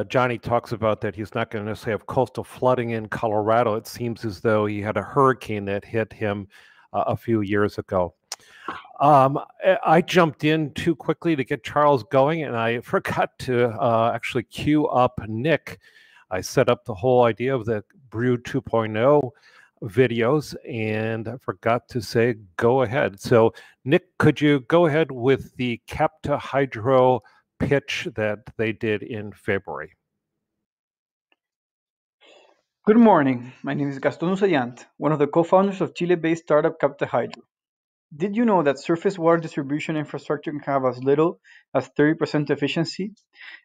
Speaker 1: Johnny talks about that he's not going to necessarily have coastal flooding in Colorado, it seems as though he had a hurricane that hit him a few years ago. I jumped in too quickly to get Charles going, and I forgot to actually queue up Nick. I set up the whole idea of the Brew 2.0 videos, and I forgot to say, go ahead. So Nick, could you go ahead with the Capta Hydro pitch that they did in February?
Speaker 7: Good morning. My name is Gaston Usayant, one of the co-founders of Chile-based startup Capta Hydro. Did you know that surface water distribution infrastructure can have as little as 30% efficiency,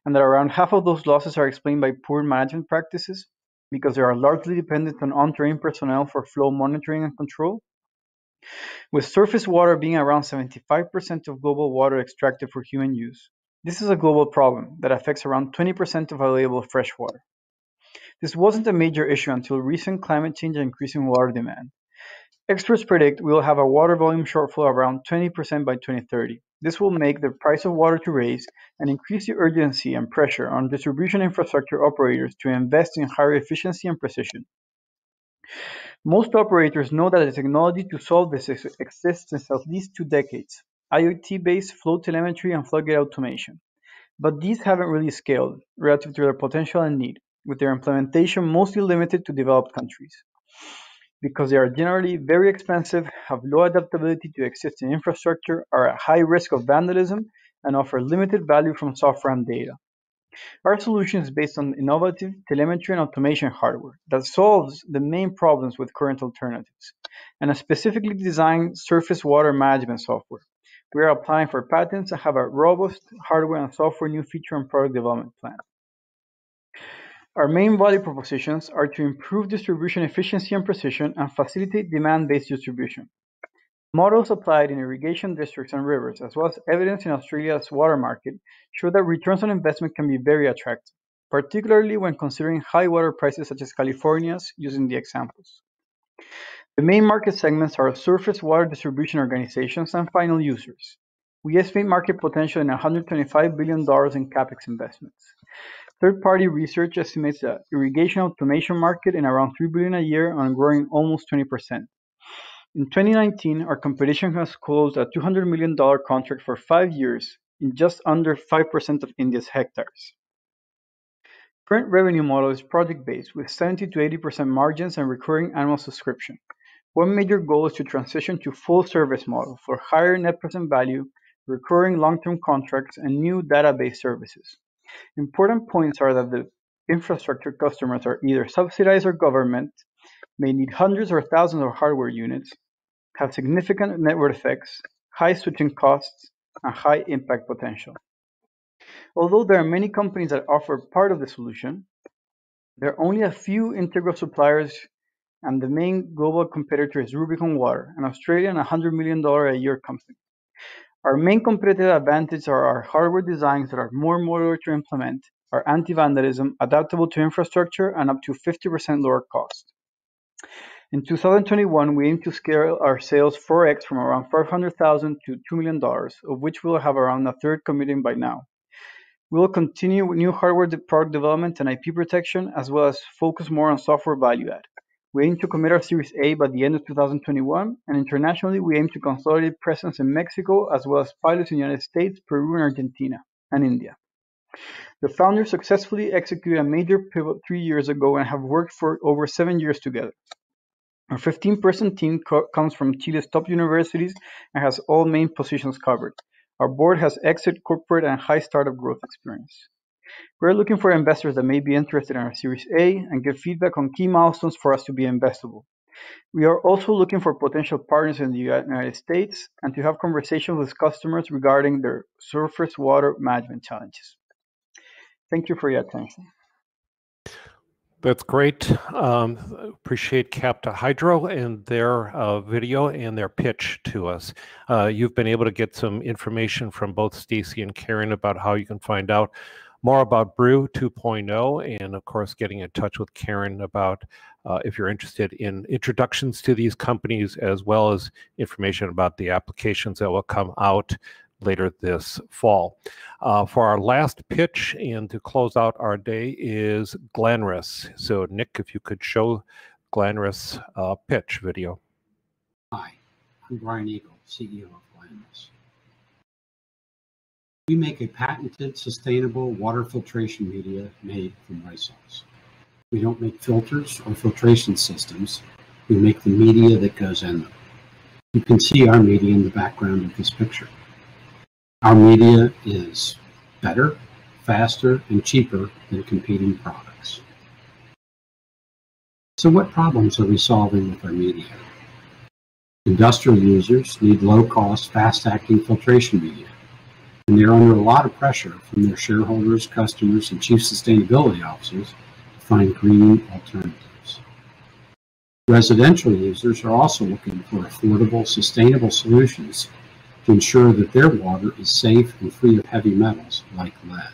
Speaker 7: and that around half of those losses are explained by poor management practices because they are largely dependent on untrained personnel for flow monitoring and control? With surface water being around 75% of global water extracted for human use, this is a global problem that affects around 20% of available fresh water. This wasn't a major issue until recent climate change and increasing water demand. Experts predict we will have a water volume shortfall around 20% by 2030. This will make the price of water to raise and increase the urgency and pressure on distribution infrastructure operators to invest in higher efficiency and precision. Most operators know that the technology to solve this exists since at least 2 decades: IoT-based flow telemetry and floodgate automation. But these haven't really scaled relative to their potential and need, with their implementation mostly limited to developed countries. Because they are generally very expensive, have low adaptability to existing infrastructure, are at high risk of vandalism, and offer limited value from software and data. Our solution is based on innovative telemetry and automation hardware that solves the main problems with current alternatives, and a specifically designed surface water management software. We are applying for patents and have a robust hardware and software new feature and product development plan. Our main value propositions are to improve distribution efficiency and precision and facilitate demand-based distribution. Models applied in irrigation districts and rivers, as well as evidence in Australia's water market, show that returns on investment can be very attractive, particularly when considering high water prices such as California's, using the examples. The main market segments are surface water distribution organizations and final users. We estimate market potential in $125 billion in CapEx investments. Third-party research estimates the irrigation automation market in around $3 billion a year and growing almost 20%. In 2019, our competition has closed a $200 million contract for 5 years in just under 5% of India's hectares. Current revenue model is project-based with 70 to 80% margins and recurring annual subscription. One major goal is to transition to full service model for higher net present value, recurring long-term contracts, and new database services. Important points are that the infrastructure customers are either subsidized or government, may need hundreds or thousands of hardware units, have significant network effects, high switching costs, and high impact potential. Although there are many companies that offer part of the solution, there are only a few integral suppliers, and the main global competitor is Rubicon Water, an Australian $100 million a year company. Our main competitive advantages are our hardware designs that are more modular to implement, our anti-vandalism, adaptable to infrastructure, and up to 50% lower cost. In 2021, we aim to scale our sales 4x from around $500,000 to $2 million, of which we will have around a third committing by now. We will continue with new hardware product development and IP protection, as well as focus more on software value add. We aim to commit our Series A by the end of 2021, and internationally, we aim to consolidate presence in Mexico, as well as pilots in the United States, Peru, and Argentina, and India. The founders successfully executed a major pivot 3 years ago and have worked for over 7 years together. Our 15-person team comes from Chile's top universities and has all main positions covered. Our board has exit, corporate, and high startup growth experience. We're looking for investors that may be interested in our Series A and give feedback on key milestones for us to be investable. We are also looking for potential partners in the United States and to have conversations with customers regarding their surface water management challenges. Thank you for your attention.
Speaker 1: That's great. Appreciate Capta Hydro and their video and their pitch to us. You've been able to get some information from both Stacy and Karen about how you can find out more about Brew 2.0, and of course getting in touch with Karen about if you're interested in introductions to these companies, as well as information about the applications that will come out later this fall. For our last pitch and to close out our day is Glanris. So Nick, if you could show Glanris pitch video.
Speaker 8: Hi, I'm Brian Eagle, CEO of Glanris. We make a patented, sustainable water filtration media made from rice hulls. We don't make filters or filtration systems. We make the media that goes in them. You can see our media in the background of this picture. Our media is better, faster, and cheaper than competing products. So what problems are we solving with our media? Industrial users need low-cost, fast-acting filtration media, and they're under a lot of pressure from their shareholders, customers, and chief sustainability officers to find green alternatives. Residential users are also looking for affordable, sustainable solutions to ensure that their water is safe and free of heavy metals like lead.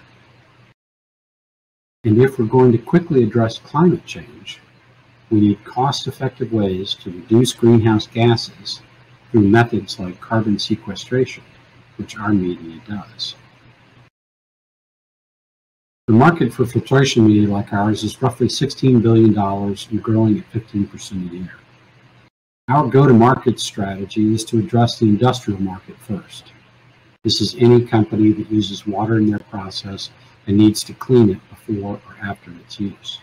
Speaker 8: And if we're going to quickly address climate change, we need cost-effective ways to reduce greenhouse gases through methods like carbon sequestration, which our media does. The market for filtration media like ours is roughly $16 billion and growing at 15% a year. Our go-to-market strategy is to address the industrial market first. This is any company that uses water in their process and needs to clean it before or after its use.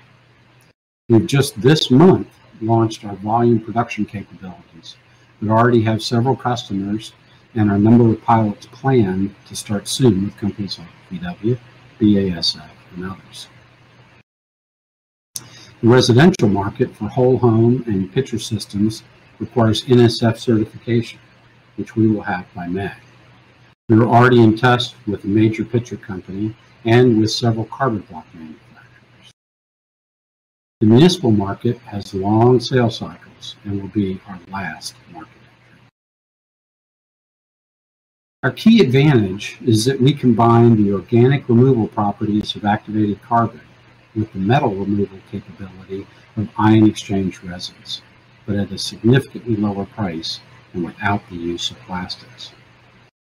Speaker 8: We've just this month launched our volume production capabilities. We already have several customers and our number of pilots planned to start soon with companies like VW, BASF, and others. The residential market for whole home and pitcher systems requires NSF certification, which we will have by May. We are already in test with a major pitcher company and with several carbon block manufacturers. The municipal market has long sales cycles and will be our last market entry. Our key advantage is that we combine the organic removal properties of activated carbon with the metal removal capability of ion exchange resins, but at a significantly lower price and without the use of plastics.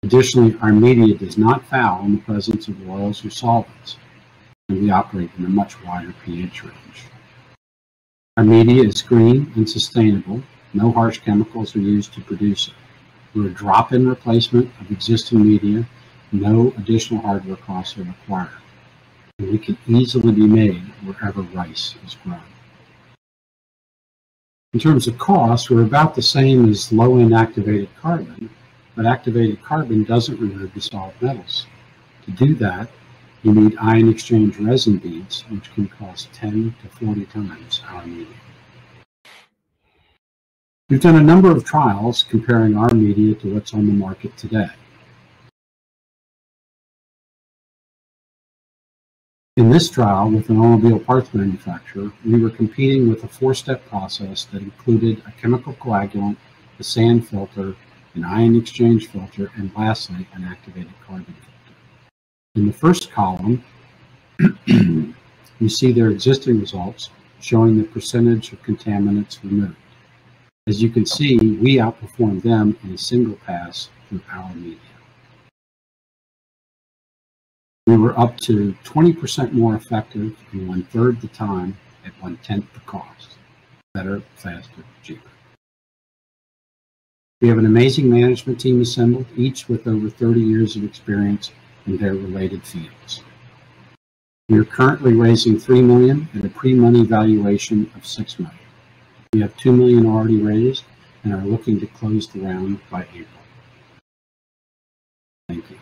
Speaker 8: Additionally, our media does not foul in the presence of oils or solvents, and we operate in a much wider pH range. Our media is green and sustainable. No harsh chemicals are used to produce it. We're a drop-in replacement of existing media. No additional hardware costs are required. And we can easily be made wherever rice is grown. In terms of cost, we're about the same as low-end activated carbon, but activated carbon doesn't remove the solid metals. To do that, you need ion exchange resin beads, which can cost 10 to 40 times our media. We've done a number of trials comparing our media to what's on the market today. In this trial with an automobile parts manufacturer, we were competing with a 4-step process that included a chemical coagulant, a sand filter, an ion exchange filter, and lastly, an activated carbon filter. In the first column, you see their existing results showing the percentage of contaminants removed. As you can see, we outperformed them in a single pass through our media. We were up to 20% more effective in 1/3 the time at 1/10 the cost. Better, faster, cheaper. We have an amazing management team assembled, each with over 30 years of experience in their related fields. We are currently raising $3 million at a pre-money valuation of $6 million. We have $2 million already raised and are looking to close the round by April. Thank you.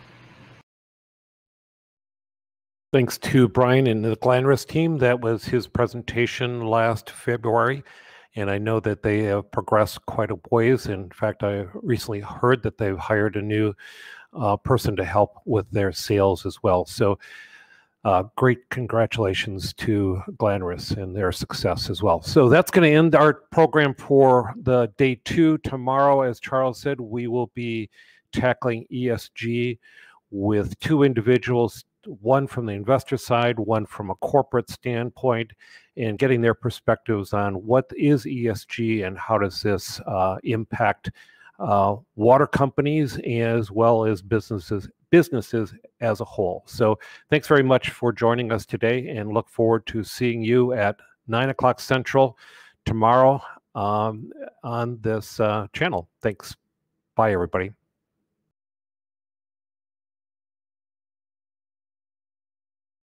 Speaker 1: Thanks to Brian and the Glanris team. That was his presentation last February, and I know that they have progressed quite a ways. In fact, I recently heard that they've hired a new person to help with their sales as well. So great congratulations to Glanris and their success as well. So that's going to end our program for the day 2. Tomorrow, as Charles said, we will be tackling ESG with 2 individuals, one from the investor side, one from a corporate standpoint, and getting their perspectives on what is ESG and how does this impact water companies as well as businesses as a whole. So thanks very much for joining us today, and look forward to seeing you at 9 o'clock Central tomorrow on this channel. Thanks. Bye, everybody.